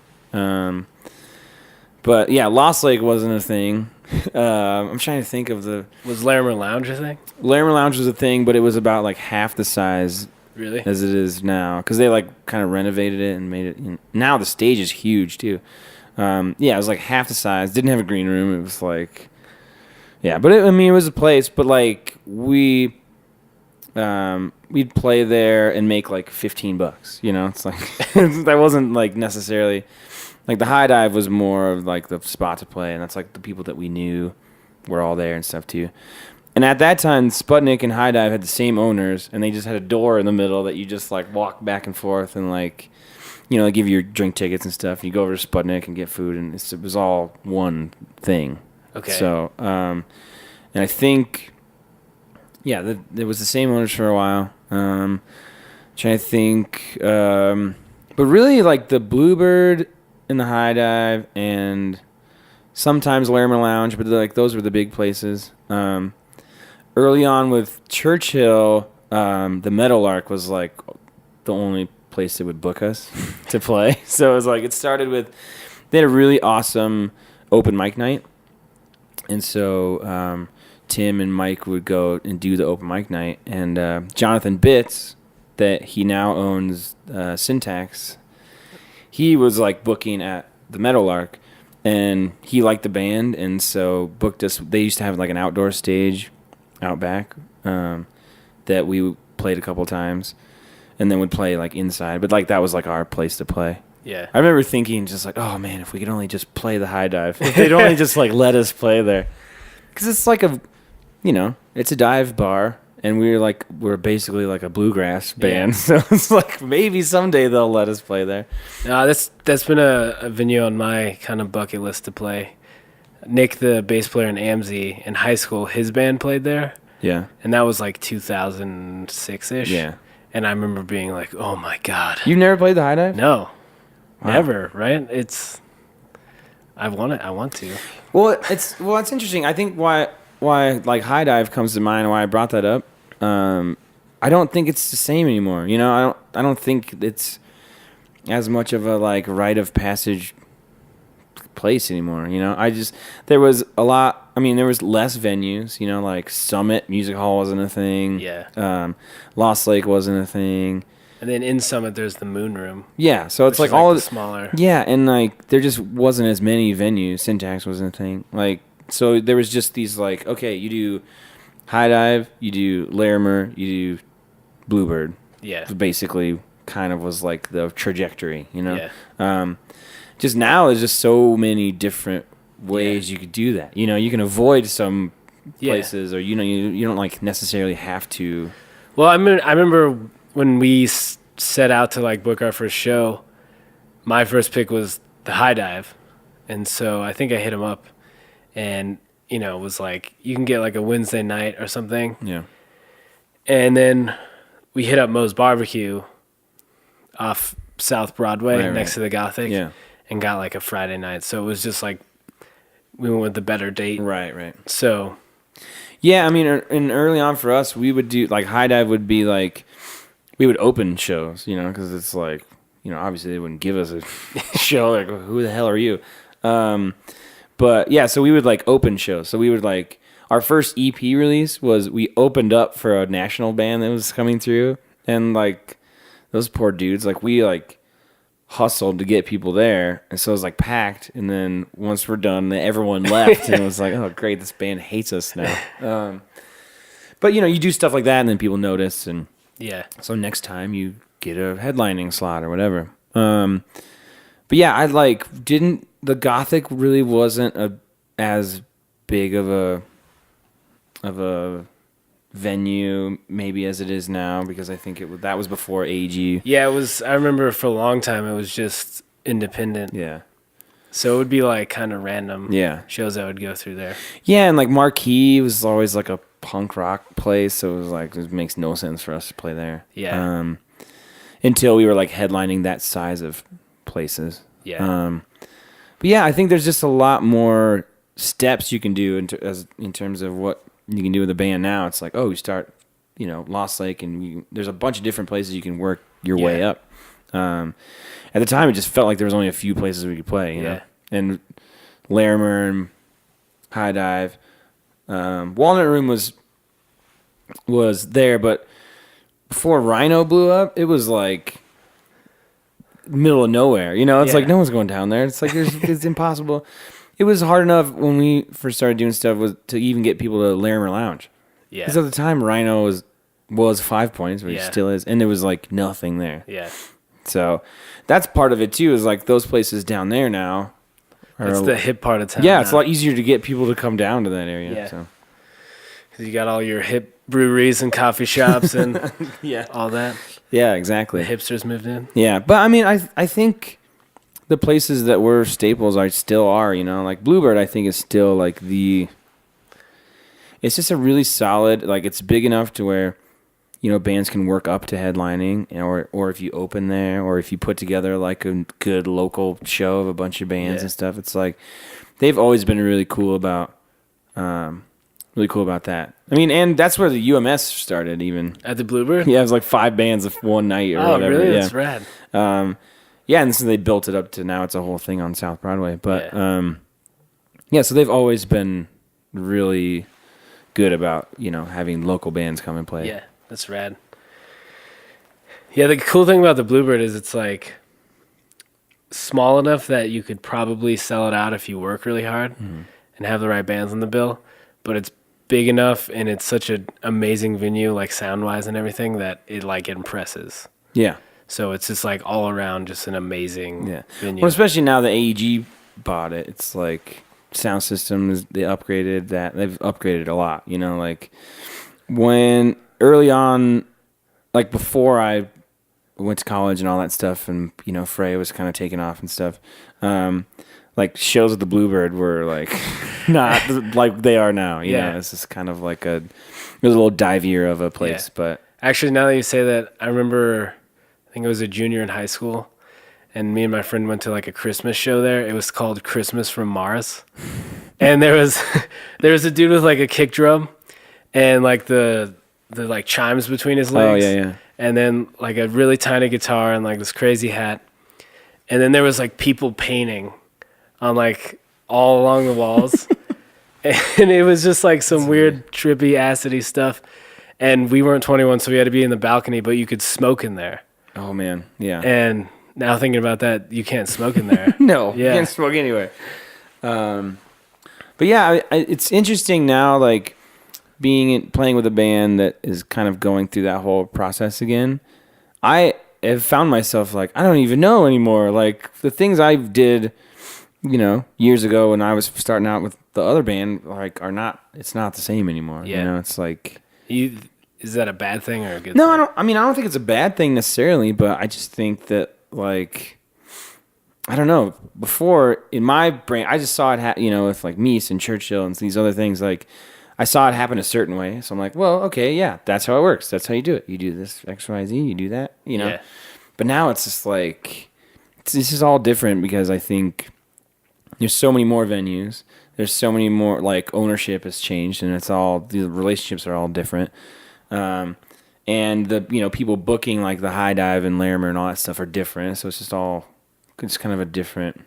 But yeah, Lost Lake wasn't a thing. I'm trying to think of Was Larimer Lounge a thing? Larimer Lounge was a thing, but it was about like half the size really as it is now because they like kind of renovated it and made it. Now the stage is huge too. It was like half the size. Didn't have a green room. It was like, but it was a place. But like we'd play there and make like $15. It's like that wasn't like necessarily. Like, the High Dive was more of, like, the spot to play, and that's, like, the people that we knew were all there and stuff, too. And at that time, Sputnik and High Dive had the same owners, and they just had a door in the middle that you just, like, walk back and forth and, like, they give you your drink tickets and stuff. You go over to Sputnik and get food, and it was all one thing. Okay. So, and I think, there was the same owners for a while. Trying to think. But really, like, the Bluebird in the High Dive and sometimes Larimer Lounge, but like those were the big places. Early on with Churchill, the Meadowlark was like the only place that would book us to play. So it was like it started with they had a really awesome open mic night, and so Tim and Mike would go and do the open mic night, and Jonathan Bitts, that he now owns Syntax. He was like booking at the Meadowlark, and he liked the band, and so booked us. They used to have like an outdoor stage out back that we played a couple times, and then would play like inside. But like that was like our place to play. Yeah. I remember thinking just like, oh man, if we could only just play the High Dive, if they'd only just like let us play there, because it's like it's a dive bar. And we're basically like a bluegrass band, so it's like maybe someday they'll let us play there. That's been a venue on my kind of bucket list to play. Nick, the bass player in AMZY, in high school, his band played there. Yeah. And that was like 2006-ish. Yeah. And I remember being like, oh my God. You've never played the High Dive? No. Wow. Never, right? I want to. Well, it's interesting. I think why like High Dive comes to mind, why I brought that up. I don't think it's the same anymore. I don't think it's as much of a like rite of passage place anymore. There was a lot. I mean, there was less venues. Like Summit Music Hall wasn't a thing. Yeah. Lost Lake wasn't a thing. And then in Summit, there's the Moon Room. Yeah, so it's like all the smaller. Yeah, and like there just wasn't as many venues. Syntax wasn't a thing. Like. So there was just these like, okay, you do High Dive, you do Larimer, you do Bluebird. Yeah. Basically kind of was like the trajectory, Yeah. Just now there's just so many different ways you could do that. You can avoid some places or, you don't like necessarily have to Well, I remember when we set out to like book our first show, my first pick was the High Dive. And so I think I hit him up and, it was like, you can get like a Wednesday night or something. Yeah. And then we hit up Moe's Barbecue off South Broadway next to the Gothic. Yeah. And got like a Friday night. So it was just like, we went with the better date. Right. So. Yeah, I mean, and early on for us, we would do, like, High Dive would be like, we would open shows, because it's like, obviously they wouldn't give us a show, like, who the hell are you? But, yeah, so we would, like, open shows. So we would, like, our first EP release was we opened up for a national band that was coming through, and, like, those poor dudes, like, we, like, hustled to get people there, and so it was like packed, and then once we're done everyone left and it was like, oh great, this band hates us now. But you do stuff like that and then people notice, and so next time you get a headlining slot or whatever. But yeah, I didn't, the Gothic really wasn't as big of a venue maybe as it is now, because I think that was before AG. Yeah, it was. I remember for a long time it was just independent. Yeah. So it would be like kind of random shows I would go through there. Yeah, and like Marquee was always like a punk rock place, so it was like, it makes no sense for us to play there. Yeah. Until we were like headlining that size of places. Yeah. But yeah, I think there's just a lot more steps you can do in terms of what you can do with a band now. It's like, oh, you start, Lost Lake, and there's a bunch of different places you can work your way up. At the time, it just felt like there was only a few places we could play, you know? And Larimer and High Dive. Walnut Room was there, but before Rhino blew up, it was like middle of nowhere. It's like no one's going down there. It's like it's impossible. It was hard enough when we first started doing stuff to even get people to Larimer Lounge. Yeah. Because at the time, Rhino was 5 Points, which still is, and there was like nothing there. Yeah. So that's part of it too, is like those places down there now. It's the hip part of town. Yeah, it's a lot easier to get people to come down to that area. Yeah. So. Because you got all your hip breweries and coffee shops and all that. Yeah, exactly. The hipsters moved in. Yeah, but I mean, I think the places that were staples still are, like Bluebird, I think is still like it's just a really solid, like it's big enough to where, bands can work up to headlining, or if you open there, or if you put together like a good local show of a bunch of bands and stuff, it's like, they've always been really cool about that. I mean, and that's where the UMS started even. At the Bluebird? Yeah, it was like 5 bands of one night or whatever. Oh, really? Yeah. That's rad. Yeah, and so they built it up to now it's a whole thing on South Broadway. But so they've always been really good about, having local bands come and play. Yeah, that's rad. Yeah, the cool thing about the Bluebird is it's like small enough that you could probably sell it out if you work really hard and have the right bands on the bill, but it's big enough and it's such an amazing venue, like sound-wise and everything, that it like impresses. Yeah. So it's just like all around just an amazing venue. Well, especially now that AEG bought it, it's like sound systems, they upgraded that. They've upgraded a lot, like when early on, like before I went to college and all that stuff, and, Frey was kind of taking off and stuff, like shows at the Bluebird were like not like they are now, you know? It's just kind of like it was a little divier of a place, but actually now that you say that, I remember, I think I was a junior in high school, and me and my friend went to like a Christmas show there. It was called Christmas from Mars. And there was a dude with like a kick drum and like the like chimes between his legs. Oh, yeah. And then like a really tiny guitar and like this crazy hat. And then there was like people painting on like all along the walls. And it was just like some weird trippy acidy stuff. And we weren't 21, so we had to be in the balcony, but you could smoke in there. Oh man, yeah. And now thinking about that, you can't smoke in there. No, you can't smoke anywhere. But yeah, it's interesting now, like playing with a band that is kind of going through that whole process again. I have found myself like, I don't even know anymore. Like the things I did, years ago when I was starting out with the other band, like it's not the same anymore. Yeah. It's like Is that a bad thing or a good No, thing? I don't think it's a bad thing necessarily, but I just think that, like, I don't know. Before, in my brain, I just saw it, with like Mies and Churchill and these other things. Like, I saw it happen a certain way. So I'm like, well, okay, yeah, that's how it works. That's how you do it. You do this X, Y, Z. You do that. Yeah. But now it's just like this is all different because I think there's so many more venues. There's so many more, like, ownership has changed, and the relationships are all different. And the people booking like the High Dive and Larimer and all that stuff are different. So it's kind of a different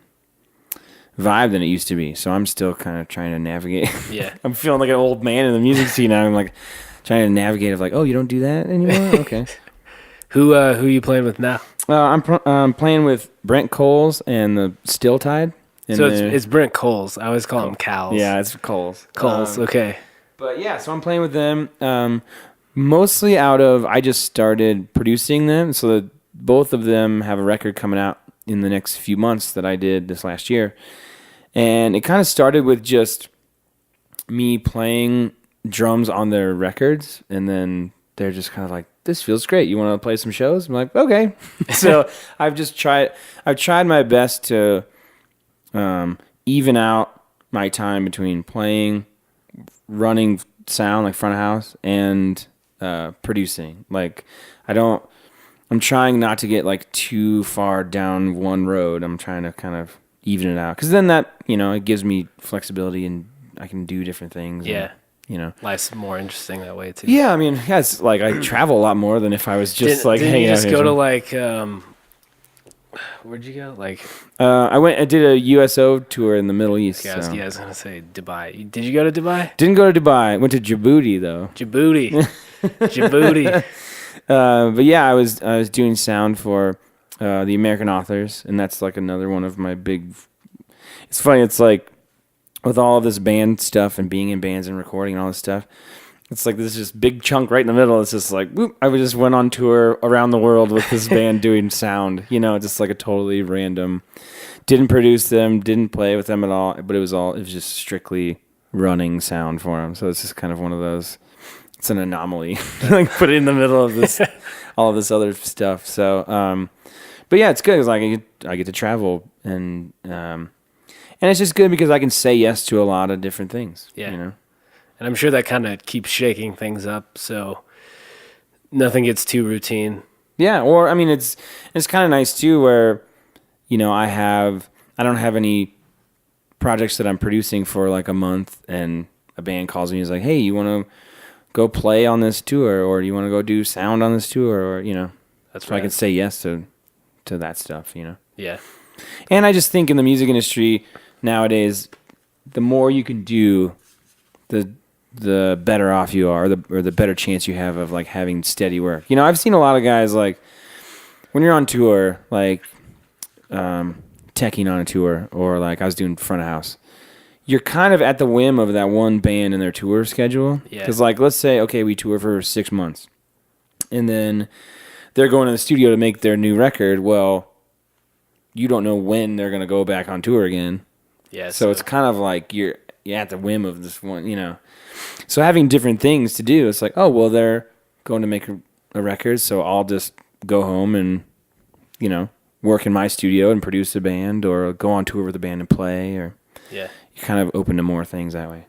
vibe than it used to be. So I'm still kind of trying to navigate. Yeah. I'm feeling like an old man in the music scene now. I'm like trying to navigate of like, oh, you don't do that anymore? Okay. Who are you playing with now? I'm playing with Brent Coles and the Still Tide. So it's Brent Coles. I always call him Cals. Yeah, it's Coles. Coles, okay. But yeah, so I'm playing with them. Mostly I just started producing them. So that both of them have a record coming out in the next few months that I did this last year. And it kind of started with just me playing drums on their records. And then they're just kind of like, this feels great. You want to play some shows? I'm like, okay. So I've tried my best to even out my time between playing, running sound like front of house, and producing. Like, I'm trying not to get like too far down one road. I'm trying to kind of even it out, because then that it gives me flexibility and I can do different things. Yeah. And, life's more interesting that way too. Yeah, I mean, it's like I travel a lot more than if I was just didn't hanging you out just here. go to like where'd you go? Like I did a USO tour in the Middle East. I was gonna say Dubai. Did you go to Dubai? Didn't go to Dubai. Went to Djibouti though. Djibouti. Djibouti. But yeah, I was doing sound for the American Authors, and that's like another one of my big. It's funny. It's like with all of this band stuff and being in bands and recording and all this stuff, it's like this just big chunk right in the middle. It's just like, whoop, I just went on tour around the world with this band doing sound. Just like a totally random. Didn't produce them, didn't play with them at all, but it was just strictly running sound for them. So it's just kind of one of those. It's an anomaly, like put it in the middle of this, all of this other stuff. So, but yeah, it's good because I get to travel and it's just good because I can say yes to a lot of different things. Yeah, and I'm sure that kind of keeps shaking things up, so nothing gets too routine. Yeah, or I mean, it's kind of nice too, where I don't have any projects that I'm producing for like a month, and a band calls me and is like, hey, you want to go play on this tour, or you want to go do sound on this tour, or That's so right. I can say yes to that stuff. Yeah, and I just think in the music industry nowadays, the more you can do, the better off you are, or the better chance you have of like having steady work. I've seen a lot of guys, like when you're on tour, like teching on a tour, or like I was doing front of house, you're kind of at the whim of that one band and their tour schedule. Yeah. Because like, let's say, okay, we tour for 6 months, and then they're going to the studio to make their new record. Well, you don't know when they're going to go back on tour again. yeah. So it's kind of like you're at the whim of this one, So having different things to do, it's like, oh, well, they're going to make a record, so I'll just go home and, work in my studio and produce a band, or go on tour with a band and play, or yeah, you're kind of open to more things that way.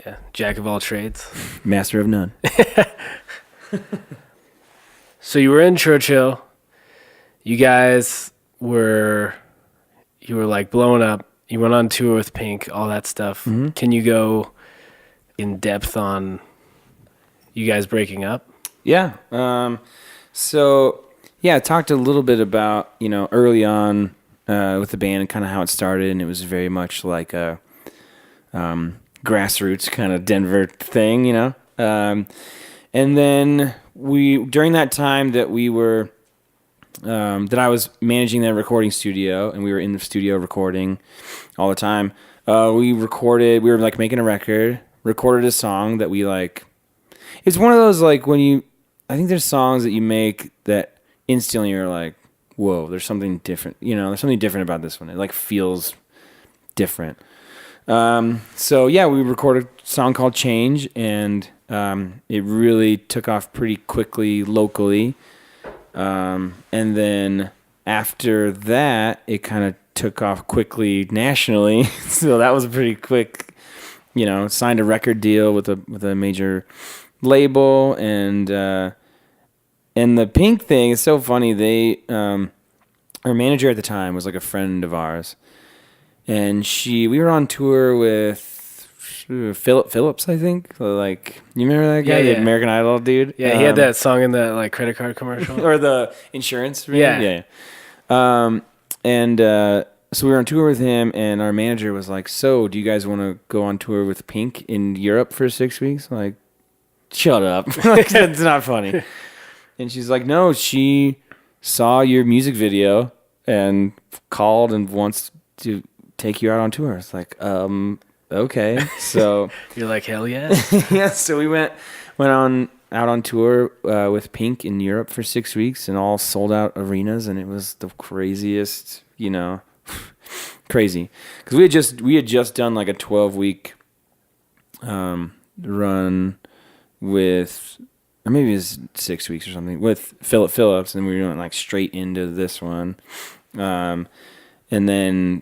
yeah. Jack of all trades, Master of none. So you were in Churchill. You guys were like blowing up. You went on tour with Pink, all that stuff. Mm-hmm. Can you go in depth on you guys breaking up? Yeah. So, yeah, I talked a little bit about, early on with the band and kind of how it started, and it was very much like a grassroots kind of Denver thing, and then during that time that we were, that I was managing that recording studio, and we were in the studio recording all the time, we were like making a record, recorded a song that we like. It's one of those, like, I think there's songs that you make that instantly you're like, whoa, there's something different. There's something different about this one. It like feels different. So yeah, we recorded a song called Change, and It really took off pretty quickly locally. And then after that, it kind of took off quickly nationally. So that was pretty quick. Signed a record deal with a major label, and the Pink thing is so funny. They our manager at the time was like a friend of ours, and we were on tour with Philip Phillips, I think. Like, you remember that guy, the American Idol dude? Yeah, he had that song in that like credit card commercial or the insurance. Ring? Yeah. So we were on tour with him, and our manager was like, "So, do you guys want to go on tour with Pink in Europe for 6 weeks?" Like, shut up. It's not funny. And she's like, "No, she saw your music video and called and wants to take you out on tour." It's like, okay. So you're like, hell yeah. yeah. So we went out on tour with Pink in Europe for 6 weeks, and all sold out arenas, and it was the craziest, crazy. Because we had just done like a 12-week run with, or maybe it was 6 weeks or something, with Philip Phillips, and we went like straight into this one. And then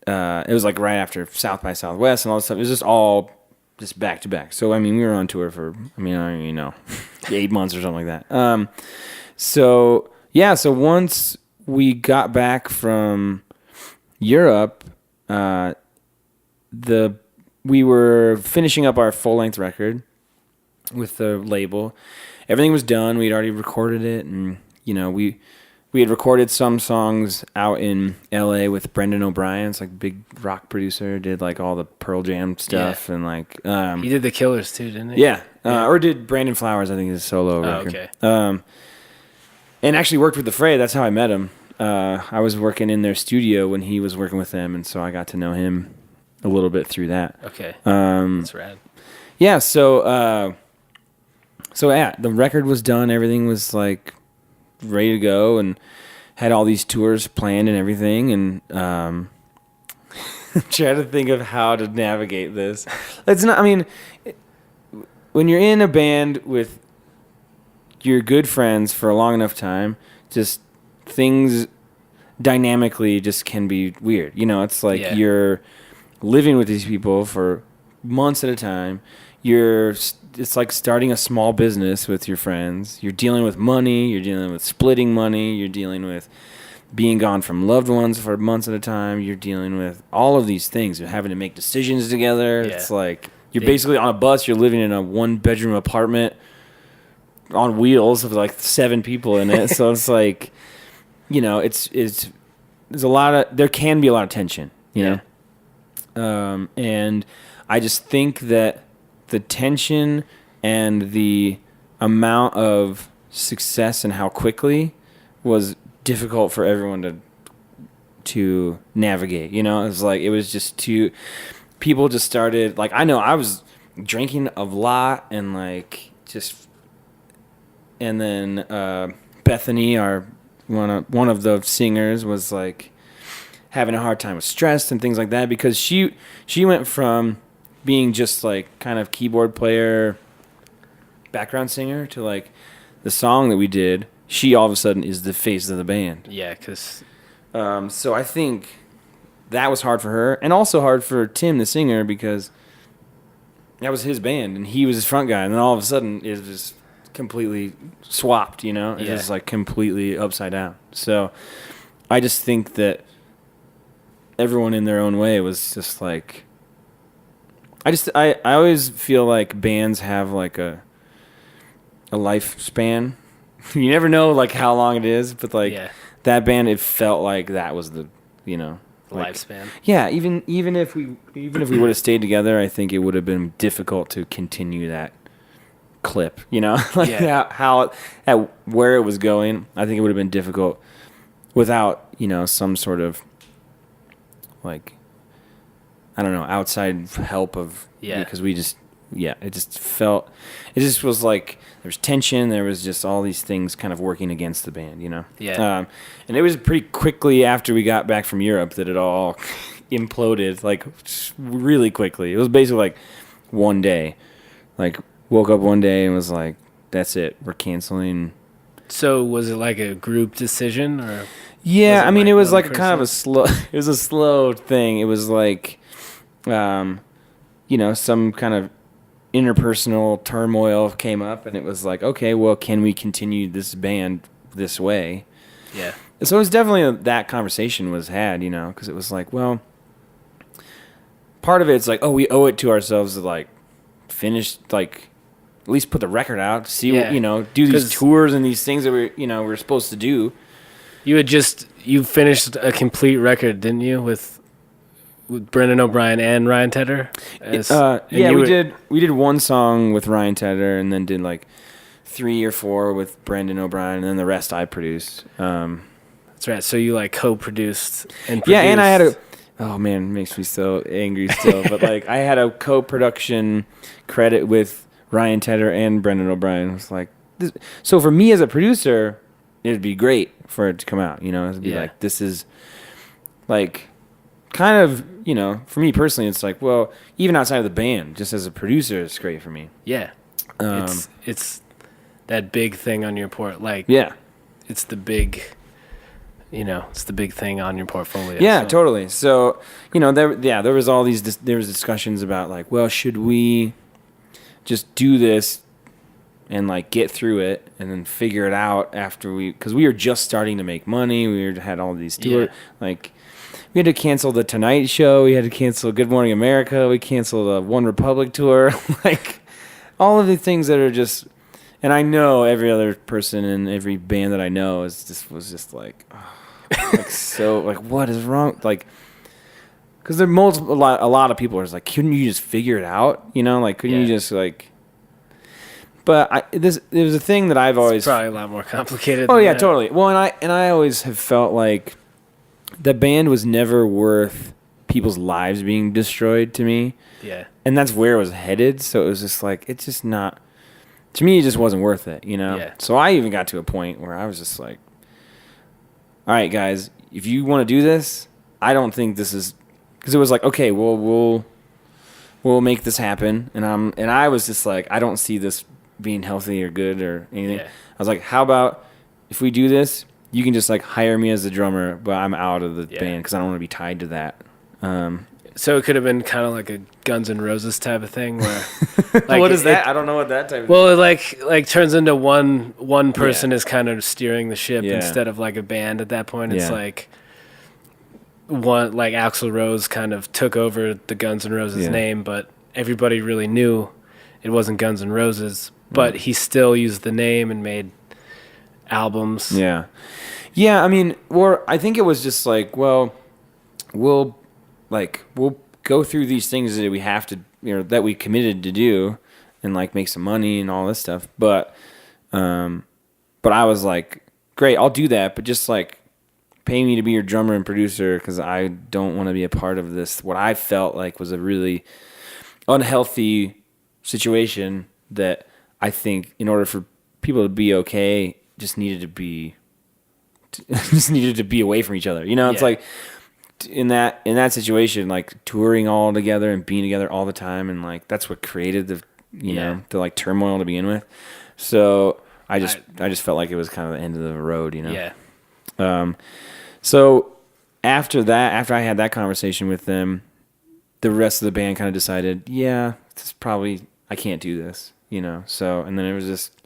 it was like right after South by Southwest and all this stuff. It was just all just back to back. So, we were on tour for, I don't even know, 8 months or something like that. So once we got back from Europe, we were finishing up our full-length record with the label. Everything was done. We'd already recorded it, and we had recorded some songs out in LA with Brendan O'Brien. It's like big rock producer, did like all the Pearl Jam stuff, and like he did the Killers too, didn't he? Yeah. Or did Brandon Flowers, I think, his solo record. Okay. And actually worked with the Fray. That's how I met him. I was working in their studio when he was working with them, and so I got to know him a little bit through that. Okay. That's rad. Yeah. So the record was done. Everything was like ready to go, and had all these tours planned and everything. And try to think of how to navigate this. It's not. When you're in a band with your good friends for a long enough time, just things dynamically just can be weird. It's like you're living with these people for months at a time. It's like starting a small business with your friends. You're dealing with money. You're dealing with splitting money. You're dealing with being gone from loved ones for months at a time. You're dealing with all of these things. You're having to make decisions together. Yeah. It's like you're basically on a bus. You're living in a 1-bedroom apartment on wheels with like 7 people in it. So it's like, there's a lot of, there can be a lot of tension, you know? And I just think that the tension and the amount of success and how quickly was difficult for everyone to navigate. It was just too, people just started, like, I know I was drinking a lot and like just, and then Bethany, our one of the singers, was like having a hard time with stress and things like that, because she went from being just like kind of keyboard player, background singer, to like the song that we did, she all of a sudden is the face of the band. Yeah, because so I think that was hard for her, and also hard for Tim, the singer, because that was his band and he was his front guy, and then all of a sudden it was just completely swapped. It's just like completely upside down. So I just think that everyone in their own way was just like, I always feel like bands have like a lifespan. You never know like how long it is, but like that band, it felt like that was the like, lifespan. Yeah, even if we would have stayed together, I think it would have been difficult to continue that clip. How at where it was going. I think it would have been difficult without some sort of like, I don't know, outside help of, because we just, it just was like there was tension, there was just all these things kind of working against the band, and it was pretty quickly after we got back from Europe that it all imploded, like really quickly. It was basically like one day, like woke up one day and was like, that's it, we're canceling. So was it like a group decision, or? Yeah, Was it I mean, like it was one like kind of a slow. It was a slow thing. It was like, some kind of interpersonal turmoil came up, and it was like, okay, well, can we continue this band this way? Yeah. So it was definitely that conversation was had, because it was like, well, part of it's like, oh, we owe it to ourselves to like finish, like at least put the record out, see what, do these tours and these things that we're supposed to do. You finished a complete record, didn't you, with Brendan O'Brien and Ryan Tedder? We did one song with Ryan Tedder, and then did like 3 or 4 with Brendan O'Brien, and then the rest I produced. That's right. So you like co-produced and produced. Yeah, and I had oh man, it makes me so angry still. But like I had a co-production credit with Ryan Tedder and Brendan O'Brien. It was like, so for me as a producer, it'd be great for it to come out. It'd be like, this is like kind of, for me personally, it's like, well, even outside of the band, just as a producer, it's great for me. Yeah. It's that big thing on your like, yeah, it's the big, it's the big thing on your portfolio. Yeah, so. Totally. So, there was all these, there was discussions about like, well, should we just do this and like get through it and then figure it out after because we were just starting to make money. We had all these tours, like we had to cancel the Tonight Show. We had to cancel Good Morning America. We canceled the One Republic tour, like all of the things that are just, and I know every other person in every band that I know was just like, like so like what is wrong? Like, because there are a lot of people are just like, couldn't you just figure it out? Like couldn't you just like. But it was a thing that I've always. It's probably a lot more complicated. Oh yeah, totally. Well, and I always have felt like the band was never worth people's lives being destroyed to me. Yeah. And that's where it was headed. So it was just like, it's just not. To me, it just wasn't worth it. Yeah. So I even got to a point where I was just like, all right, guys, if you want to do this, I don't think this is, because it was like, okay, well, we'll make this happen, and I was just like, I don't see this being healthy or good or anything. Yeah. I was like, how about if we do this, you can just like hire me as the drummer, but I'm out of the band because I don't want to be tied to that. So it could have been kind of like a Guns N' Roses type of thing where, like, what is that? I don't know what that type of. Well, it like turns into one person is kind of steering the ship instead of like a band at that point. It's like one, like Axl Rose kind of took over the Guns N' Roses name, but everybody really knew it wasn't Guns N' Roses, but he still used the name and made albums. Yeah. I mean, I think it was just like, well, we'll go through these things that we have to, that we committed to do, and like make some money and all this stuff. But I was like, great, I'll do that, but just like pay me to be your drummer and producer, because I don't want to be a part of this. What I felt like was a really unhealthy situation that I think, in order for people to be okay, just needed to be away from each other. It's like in that situation, like touring all together and being together all the time, and like that's what created the the like turmoil to begin with. So I just felt like it was kind of the end of the road. So after I had that conversation with them, the rest of the band kind of decided, this is probably, I can't do this, So, and then it was just,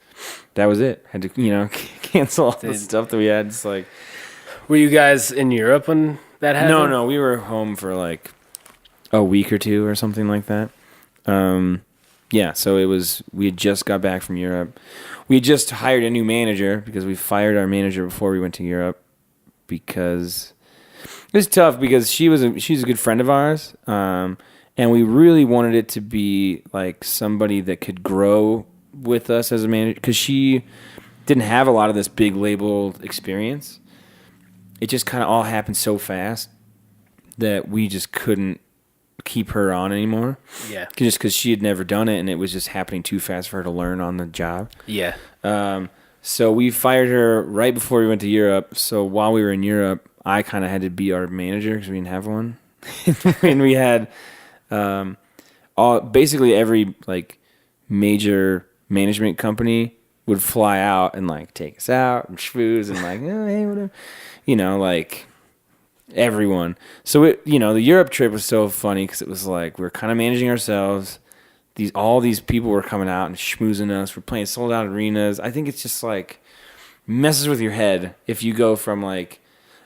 that was it. Had to, cancel all the stuff that we had. It's like, were you guys in Europe when that happened? No, we were home for like a week or two or something like that. So it was, we had just got back from Europe. We had just hired a new manager because we fired our manager before we went to Europe, because it was tough, because she's a good friend of ours. And we really wanted it to be like somebody that could grow with us as a manager, because she didn't have a lot of this big label experience. It just kind of all happened so fast that we just couldn't keep her on anymore. Yeah. Just because she had never done it, and it was just happening too fast for her to learn on the job. Yeah. So we fired her right before we went to Europe. So while we were in Europe, I kind of had to be our manager because we didn't have one. And we had basically every like major management company would fly out and like take us out and schmooze and like, oh, hey, whatever, you know, like everyone. So it, you know, the Europe trip was so funny because it was like we were kind of managing ourselves. All these people were coming out and schmoozing us. We're playing sold out arenas. I think it's just like messes with your head if you go from like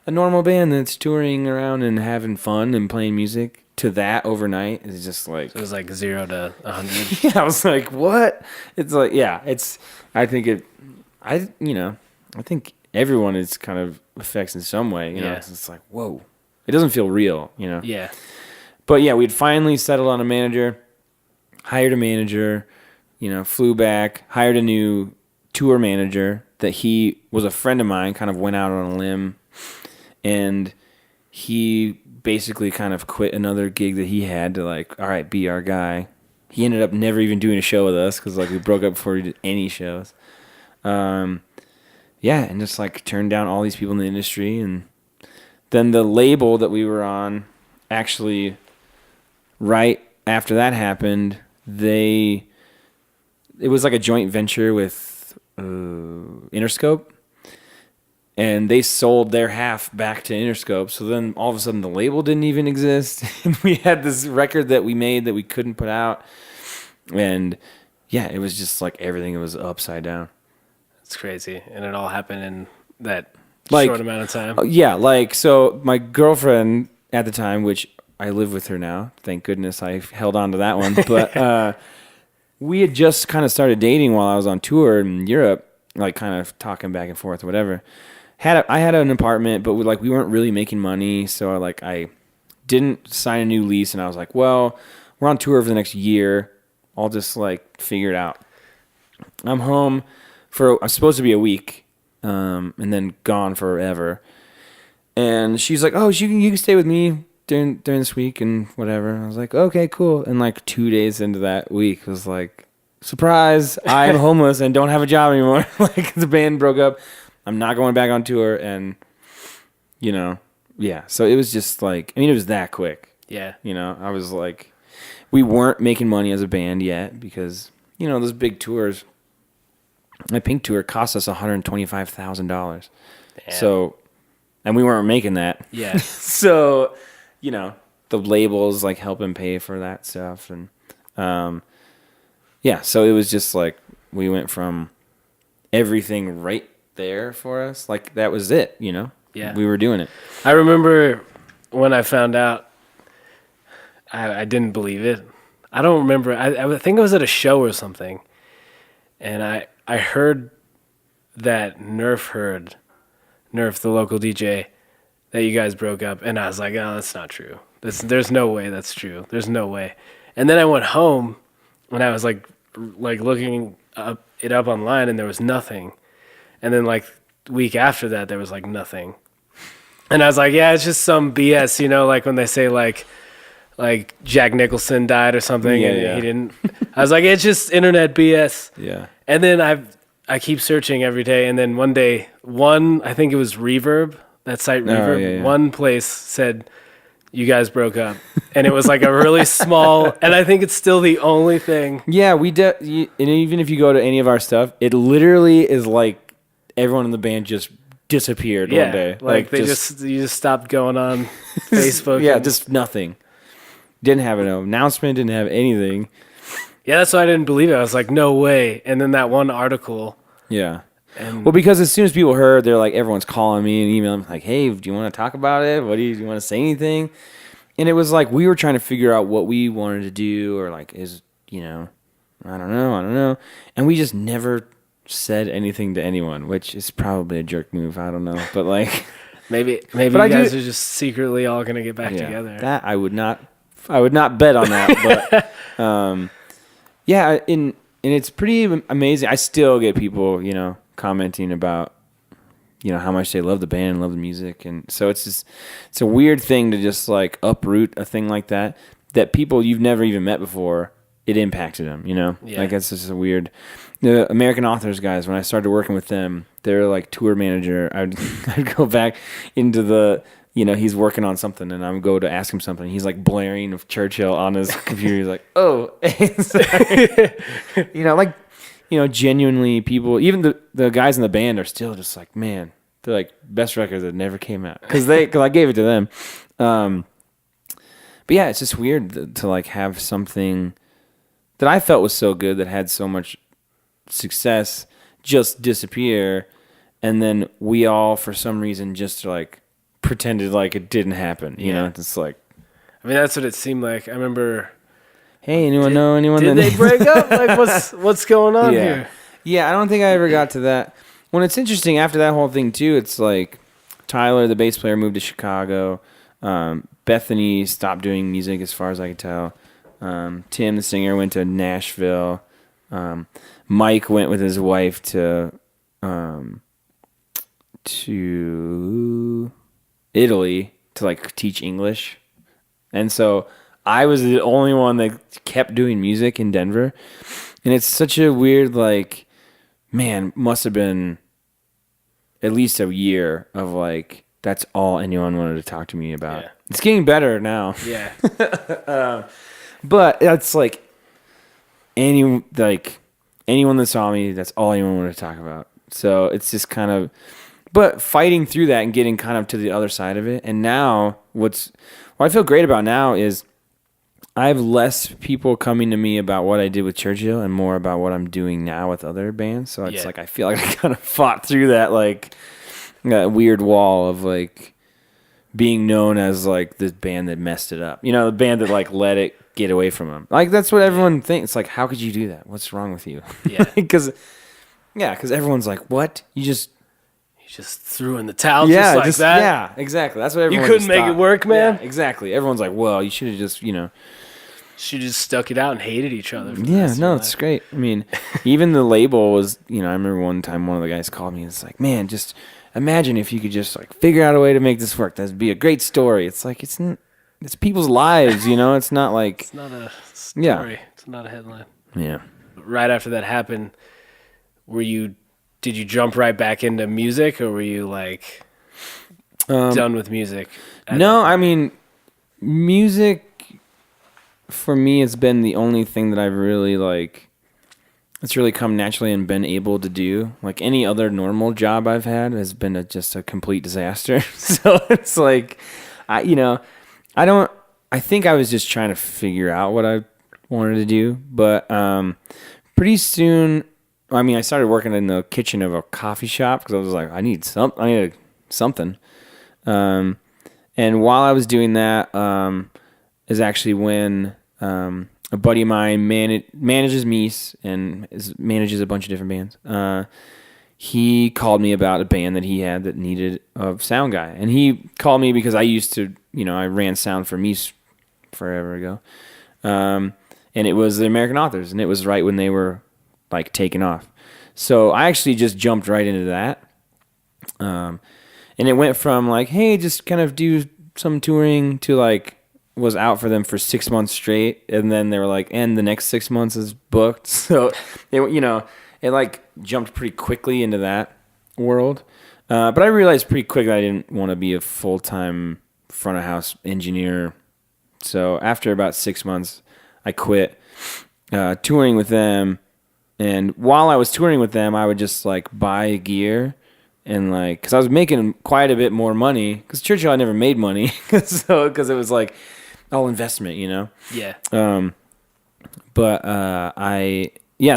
a normal band that's touring around and having fun and playing music to that overnight. It's just like, So it was like 0 to 100. yeah, I was like, what? It's like, yeah, I think everyone is kind of affects in some way, you know. It's like, whoa, it doesn't feel real, you know. Yeah. But yeah, we'd finally settled on a manager, hired a manager, you know, flew back, hired a new tour manager that he was a friend of mine, kind of went out on a limb, and he basically kind of quit another gig that he had to like, all right, be our guy. He ended up never even doing a show with us because like we broke up before we did any shows. And just like turned down all these people in the industry. And then the label that we were on, actually, right after that happened, it was like a joint venture with Interscope. And they sold their half back to Interscope. So then all of a sudden the label didn't even exist. And we had this record that we made that we couldn't put out. And yeah, it was just like everything was upside down. It's crazy. And it all happened in that like, short amount of time. Yeah, like, so my girlfriend at the time, which I live with her now, thank goodness I held on to that one. But we had just kind of started dating while I was on tour in Europe, like kind of talking back and forth or whatever. I had an apartment, but we weren't really making money, so I didn't sign a new lease, and I was like, well, we're on tour for the next year. I'll just like figure it out. I'm home I'm supposed to be a week, and then gone forever. And she's like, oh, you can stay with me during this week and whatever. I was like, okay, cool. And like 2 days into that week, was like, surprise, I'm homeless and don't have a job anymore. Like the band broke up. I'm not going back on tour, and, you know, yeah. So it was just like, I mean, it was that quick. Yeah. You know, I was like, we weren't making money as a band yet because, you know, those big tours, my Pink tour cost us $125,000. So, and we weren't making that. Yeah. So, you know, the labels like helping pay for that stuff. And, yeah, so it was just like, we went from everything right there for us, like that was it, you know. Yeah, we were doing it. I remember when I found out, I didn't believe it. I don't remember. I think I was at a show or something, and I heard that Nerf, the local DJ, that you guys broke up, and I was like, oh, that's not true. There's no way that's true. There's no way. And then I went home, and I was like looking it up online, and there was nothing. And then like week after that, there was like nothing. And I was like, yeah, it's just some BS, you know, like when they say like Jack Nicholson died or something, yeah, and yeah. he didn't. I was like, it's just internet BS. Yeah. And then I keep searching every day, and then one day, I think it was Reverb, that site Reverb, yeah. one place said you guys broke up, and it was like a really small, and I think it's still the only thing. Yeah, and even if you go to any of our stuff, it literally is like everyone in the band just disappeared one day. Like you just stopped going on Facebook. Yeah, just nothing. Didn't have an announcement, didn't have anything. Yeah, that's why I didn't believe it. I was like, no way. And then that one article. Yeah. Well, because as soon as people heard, they're like, everyone's calling me and emailing like, hey, do you want to talk about it? Do you want to say anything? And it was like we were trying to figure out what we wanted to do, or like, I don't know. And we just never said anything to anyone, which is probably a jerk move. I don't know. But like maybe you guys are just secretly all going to get back together. That I would not bet on that. But yeah, and it's pretty amazing. I still get people, you know, commenting about, you know, how much they love the band, love the music. And so it's a weird thing to just like uproot a thing like that people you've never even met before, it impacted them, you know? Yeah. Like that's just a weird. The American Authors guys, when I started working with them, they're like tour manager. I'd go back into the he's working on something, and I'm go to ask him something. He's like blaring of Churchill on his computer. He's like, "Oh," genuinely, people, even the guys in the band are still just like, man, they're like best records that never came out because I gave it to them. But yeah, it's just weird to like have something that I felt was so good that had so much success just disappear, and then we all for some reason just like pretended like it didn't happen. You know, it's like, I mean, that's what it seemed like. I remember. Hey, anyone know anyone? Did they break up? Like, what's going on here? Yeah, I don't think I ever got to that. When it's interesting after that whole thing too, it's like Tyler, the bass player, moved to Chicago. Bethany stopped doing music, as far as I could tell. Tim, the singer, went to Nashville. Mike went with his wife to Italy to like teach English, and so I was the only one that kept doing music in Denver. And it's such a weird, like, man, must have been at least a year of like, that's all anyone wanted to talk to me about. Yeah. It's getting better now. Yeah. But it's like anyone that saw me, that's all anyone wanted to talk about. So it's just kind of, but fighting through that and getting kind of to the other side of it. And now what I feel great about now is I have less people coming to me about what I did with Churchill and more about what I'm doing now with other bands. So it's like I feel like I kind of fought through that like that weird wall of like being known as like the band that messed it up. The band that like let it get away from them. Like that's what everyone thinks. Like, how could you do that? What's wrong with you? Yeah. Because everyone's like, what? You just threw in the towel just like that? Yeah, exactly. That's what everyone You couldn't make it work, man? Yeah, exactly. Everyone's like, well, you should have just, She just stuck it out and hated each other. Yeah, no, it's great. I mean, even the label was, I remember one time one of the guys called me and it's like, man, just imagine if you could just like figure out a way to make this work. That'd be a great story. It's like, it's people's lives, It's not like... It's not a story. Yeah. It's not a headline. Yeah. Right after that happened, did you jump right back into music, or were you like done with music? No, I mean, music for me has been the only thing that I've really like, it's really come naturally and been able to do. Like any other normal job I've had has been just a complete disaster. So it's like, I think I was just trying to figure out what I wanted to do, but pretty soon, I started working in the kitchen of a coffee shop because I was like, I need something. And while I was doing that, is actually when a buddy of mine manages Mies and manages a bunch of different bands. He called me about a band that he had that needed a sound guy. And he called me because I used to, I ran sound for Mies forever ago. And it was the American Authors, and it was right when they were like taking off. So I actually just jumped right into that. And it went from like, hey, just kind of do some touring to like was out for them for 6 months straight. And then they were like, and the next 6 months is booked. So it like jumped pretty quickly into that world. But I realized pretty quick that I didn't want to be a full-time front of house engineer. So after about 6 months, I quit touring with them. And while I was touring with them, I would just like buy gear and like, because I was making quite a bit more money. Because Churchill, I never made money, so because it was like all investment, Yeah.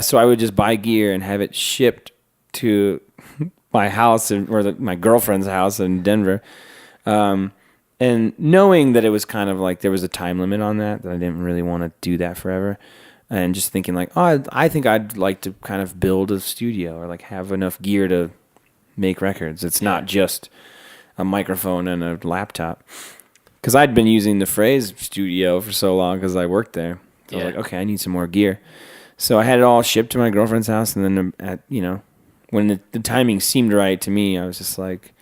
So I would just buy gear and have it shipped to my house my girlfriend's house in Denver. And knowing that it was kind of like there was a time limit on that I didn't really want to do that forever. And just thinking like, oh, I think I'd like to kind of build a studio or like have enough gear to make records. It's not just a microphone and a laptop. Because I'd been using the phrase studio for so long because I worked there. So I was like, okay, I need some more gear. So I had it all shipped to my girlfriend's house. And then, when the timing seemed right to me, I was just like,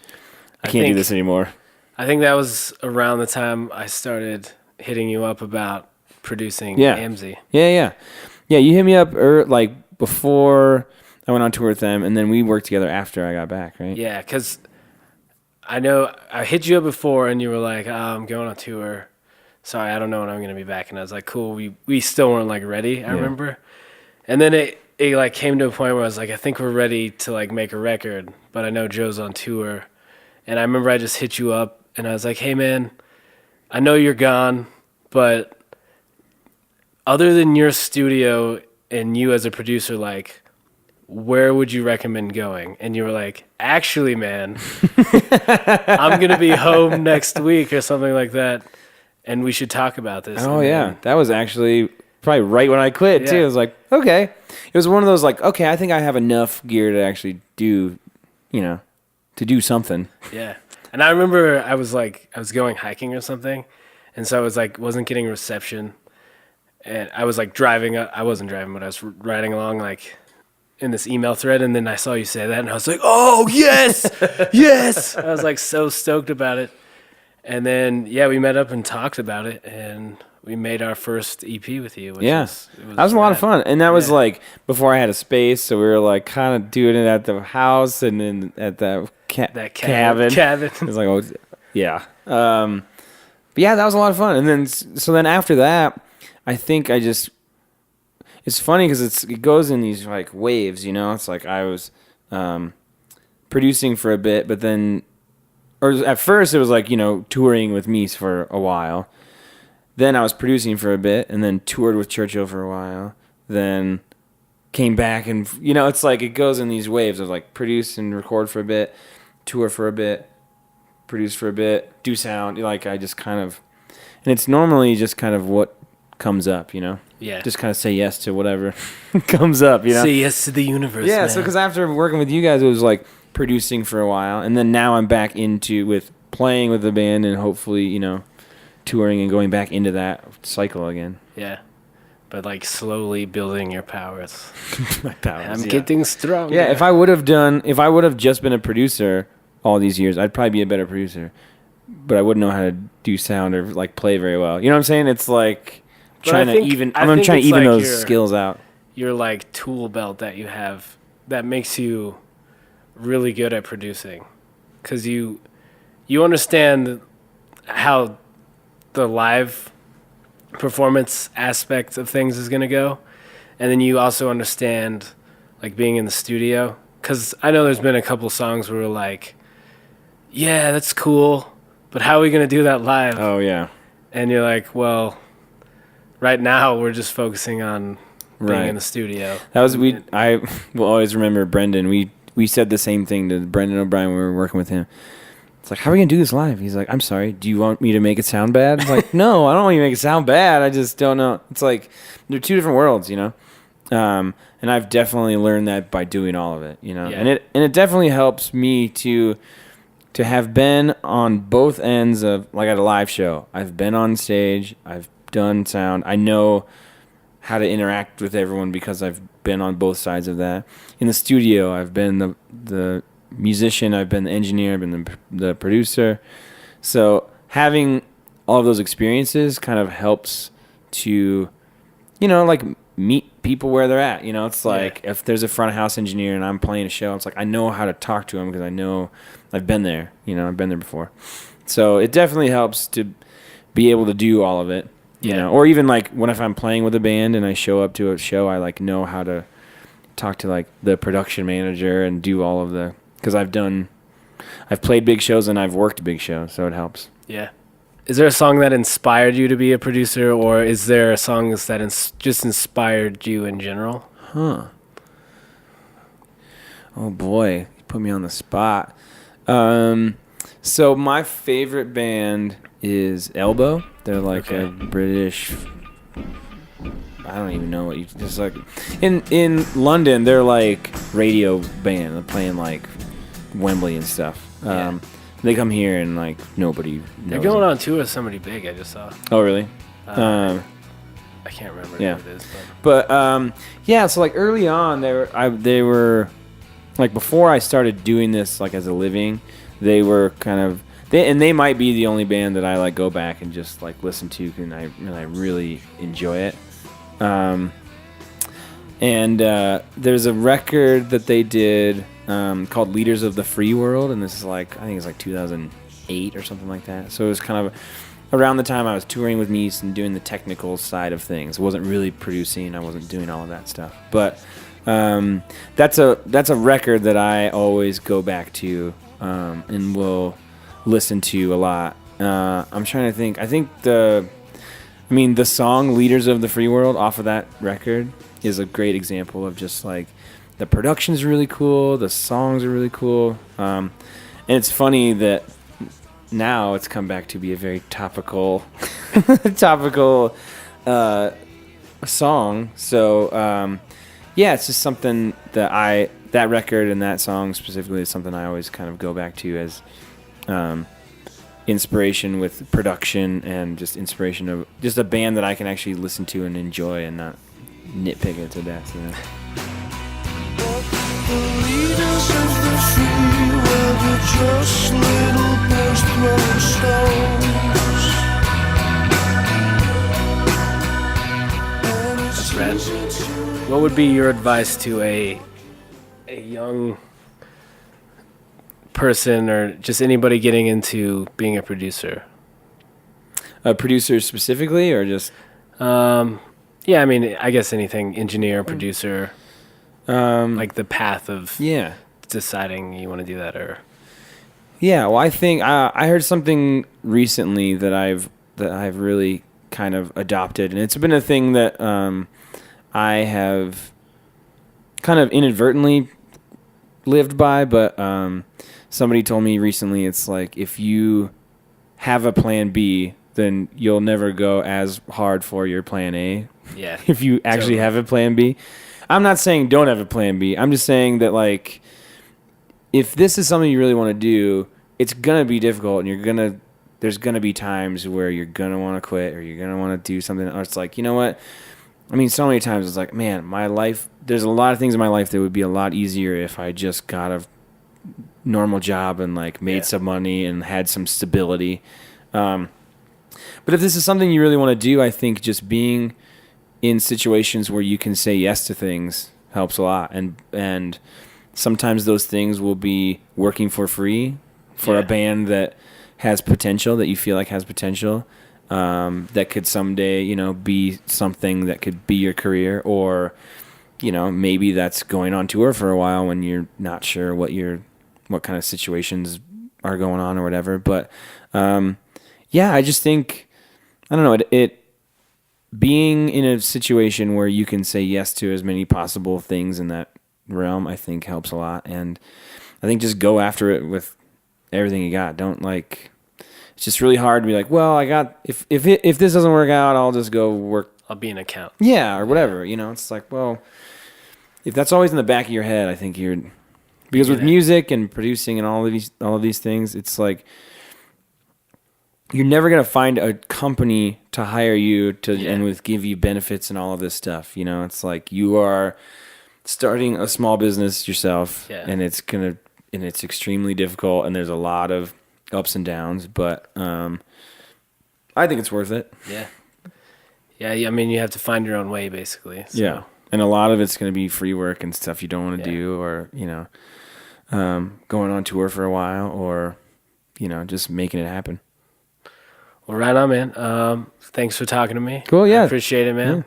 I can't do this anymore. I think that was around the time I started hitting you up about producing AMZY. Yeah. You hit me up like before I went on tour with them, and then we worked together after I got back, right? Yeah, because I know I hit you up before and you were like, I'm going on tour. Sorry, I don't know when I'm going to be back. And I was like, cool. We still weren't like ready, I remember. And then it like came to a point where I was like, I think we're ready to like make a record, but I know Joe's on tour. And I remember I just hit you up and I was like, hey man, I know you're gone, but other than your studio and you as a producer, like, where would you recommend going? And you were like, actually, man, I'm going to be home next week or something like that. And we should talk about this. Oh, yeah. That was actually probably right when I quit, too. I was like, okay. It was one of those like, okay, I think I have enough gear to actually do, to do something. Yeah. And I remember I was going hiking or something. And so I was like, wasn't getting reception. And I was like driving. I wasn't driving, but I was riding along like in this email thread. And then I saw you say that. And I was like, oh, yes, yes. I was like so stoked about it. And then, we met up and talked about it. And we made our first EP with you. Which that was a lot of fun. And that was like before I had a space. So we were like kind of doing it at the house and then at the cabin. It was like, oh, yeah. But yeah, that was a lot of fun. And then, so then after that, I think it's funny because it goes in these like waves, It's like I was producing for a bit, but then, or at first it was like, touring with me for a while. Then I was producing for a bit and then toured with Churchill for a while. Then came back and, it's like it goes in these waves of like produce and record for a bit, tour for a bit, produce for a bit, do sound. Like I just kind of, and it's normally just kind of what comes up, Yeah. Just kind of say yes to whatever comes up, Say yes to the universe. Yeah, man. so because after working with you guys, it was like producing for a while, and then now I'm back with playing with the band and hopefully, touring and going back into that cycle again. Yeah. But like slowly building your powers. My powers. I'm getting stronger. Yeah, if I would have just been a producer all these years, I'd probably be a better producer. But I wouldn't know how to do sound or like play very well. You know what I'm saying? It's like I'm trying to even those skills out. Your like tool belt that you have that makes you really good at producing, because you understand how the live performance aspect of things is gonna go, and then you also understand like being in the studio. Because I know there's been a couple songs where we're like, yeah, that's cool, but how are we gonna do that live? Oh yeah. And you're like, well, right now we're just focusing on being in the studio. I will always remember Brendan. We said the same thing to Brendan O'Brien when we were working with him. It's like, how are we gonna do this live? He's like, I'm sorry, do you want me to make it sound bad? It's like, no, I don't want you to make it sound bad. I just don't know. It's like they're two different worlds, And I've definitely learned that by doing all of it, Yeah. And it definitely helps me to have been on both ends of, like at a live show. I've been on stage, I've done sound. I know how to interact with everyone because I've been on both sides of that. In the studio, I've been the musician, I've been the engineer, I've been the producer. So having all of those experiences kind of helps to, like meet people where they're at. It's like if there's a front of house engineer and I'm playing a show, it's like I know how to talk to him because I know I've been there. I've been there before. So it definitely helps to be able to do all of it. Or even like if I'm playing with a band and I show up to a show, I like know how to talk to like the production manager and do all of because I've played big shows and I've worked big shows, so it helps. Yeah. Is there a song that inspired you to be a producer, or is there songs that just inspired you in general? Huh. Oh boy, you put me on the spot. So my favorite band is Elbow. They're like a British. I don't even know what you just like. In London, they're like radio band. They're playing like Wembley and stuff. They come here and like nobody knows. They're going on tour with somebody big. I just saw. Oh really? I can't remember who it is. But so like early on, they were like before I started doing this like as a living, they were kind of they might be the only band that I like go back and just like listen to and I really enjoy it. And there's a record that they did called Leaders of the Free World, and this is I think it's 2008 or something like that. So it was kind of around the time I was touring with Meese and doing the technical side of things. I wasn't really producing. I wasn't doing all of that stuff. But that's a record that I always go back to and will listen to a lot. I'm trying to think. I think the song "Leaders of the Free World" off of that record is a great example of just the production's really cool, the songs are really cool, and it's funny that now it's come back to be a very topical song. So it's just something that record and that song specifically is something I always kind of go back to as inspiration with production and just inspiration of just a band that I can actually listen to and enjoy and not nitpick it to death, The leaders of the free world are just little boys throwing stones. That's rad. What would be your advice to a young person or just anybody getting into being a producer? A producer specifically, or just? I guess anything, engineer, producer, the path of deciding you want to do that, or. Yeah, well, I think I heard something recently that I've really kind of adopted, and it's been a thing that I have kind of inadvertently lived by, but somebody told me recently it's if you have a plan B, then you'll never go as hard for your plan A. Yeah. If you actually have a plan B. I'm not saying don't have a plan B. I'm just saying that if this is something you really want to do, it's gonna be difficult, and there's gonna be times where you're gonna want to quit, or you're gonna want to do something, or it's you know what? So many times it's man, my life. There's a lot of things in my life that would be a lot easier if I just got a normal job and made some money and had some stability. But if this is something you really want to do, I think just being in situations where you can say yes to things helps a lot. And sometimes those things will be working for free for a band that has potential, that you feel has potential, that could someday, be something that could be your career, or, maybe that's going on tour for a while when you're not sure what kind of situations are going on or whatever. But, I just think, I don't know, it being in a situation where you can say yes to as many possible things in that realm, I think helps a lot. And I think just go after it with everything you got. Don't it's just really hard to be well, I got, if this doesn't work out, I'll just go work. I'll be an account. Yeah, or whatever. It's well, if that's always in the back of your head, I think because with music and producing and all of these things, it's you're never going to find a company to hire you and give you benefits and all of this stuff. It's you are starting a small business yourself, and it's extremely difficult, and there's a lot of ups and downs, but I think it's worth it. Yeah. Yeah, you have to find your own way, basically. So. Yeah, and a lot of it's going to be free work and stuff you don't want to do, or, going on tour for a while, or, just making it happen. Well, right on, man. Thanks for talking to me. Cool, yeah. I appreciate it, man.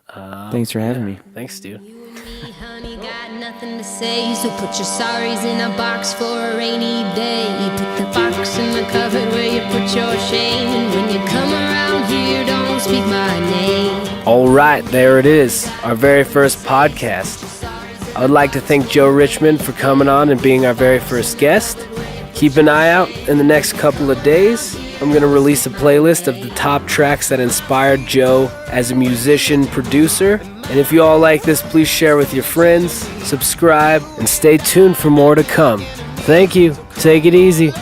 Yeah. Thanks for having me. Thanks, dude. You and me, honey, got nothing to say, so put your sorries in a box for a rainy day. Put the box in the cupboard where you put your shame, and when you come around here, don't speak my name. All right, there it is, our very first podcast. I would like to thank Joe Richmond for coming on and being our very first guest. Keep an eye out in the next couple of days. I'm going to release a playlist of the top tracks that inspired Joe as a musician, producer. And if you all like this, please share with your friends, subscribe, and stay tuned for more to come. Thank you. Take it easy.